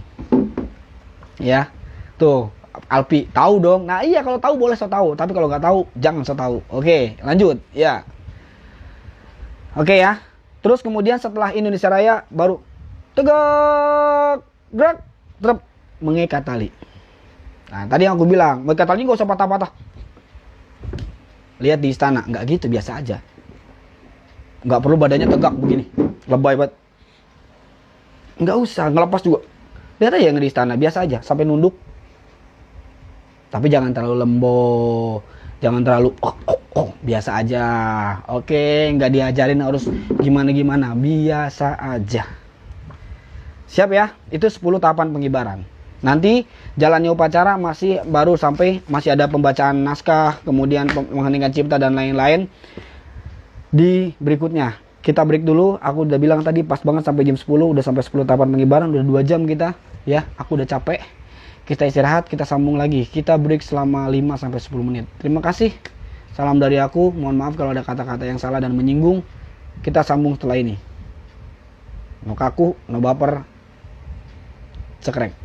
Ya, tuh Alpi tahu dong. Nah iya, kalau tahu boleh so tahu, tapi kalau nggak tahu jangan so tahu. Oke, lanjut ya. Oke ya. Terus kemudian setelah Indonesia Raya baru tegak, gerak, terap, mengikat tali. Nah tadi yang aku bilang, mengikat tali nggak usah patah-patah. Lihat di istana, nggak gitu, biasa aja. Nggak perlu badannya tegak begini, lebay banget. Nggak usah, ngelepas juga. Lihat aja yang di istana, biasa aja, sampai nunduk. Tapi jangan terlalu lembo, jangan terlalu biasa aja. Oke, nggak diajarin harus gimana-gimana, biasa aja. Siap ya? Itu 10 tahapan pengibaran. Nanti jalannya upacara masih ada pembacaan naskah, kemudian mengheningkan cipta dan lain-lain di berikutnya. Kita break dulu. Aku udah bilang tadi pas banget sampai jam 10, udah sampai 10 tahapan pengibaran, udah 2 jam kita. Ya, aku udah capek. Kita istirahat, kita sambung lagi. Kita break selama 5-10 menit. Terima kasih. Salam dari aku. Mohon maaf kalau ada kata-kata yang salah dan menyinggung. Kita sambung setelah ini. No kaku, no baper. Cekrek.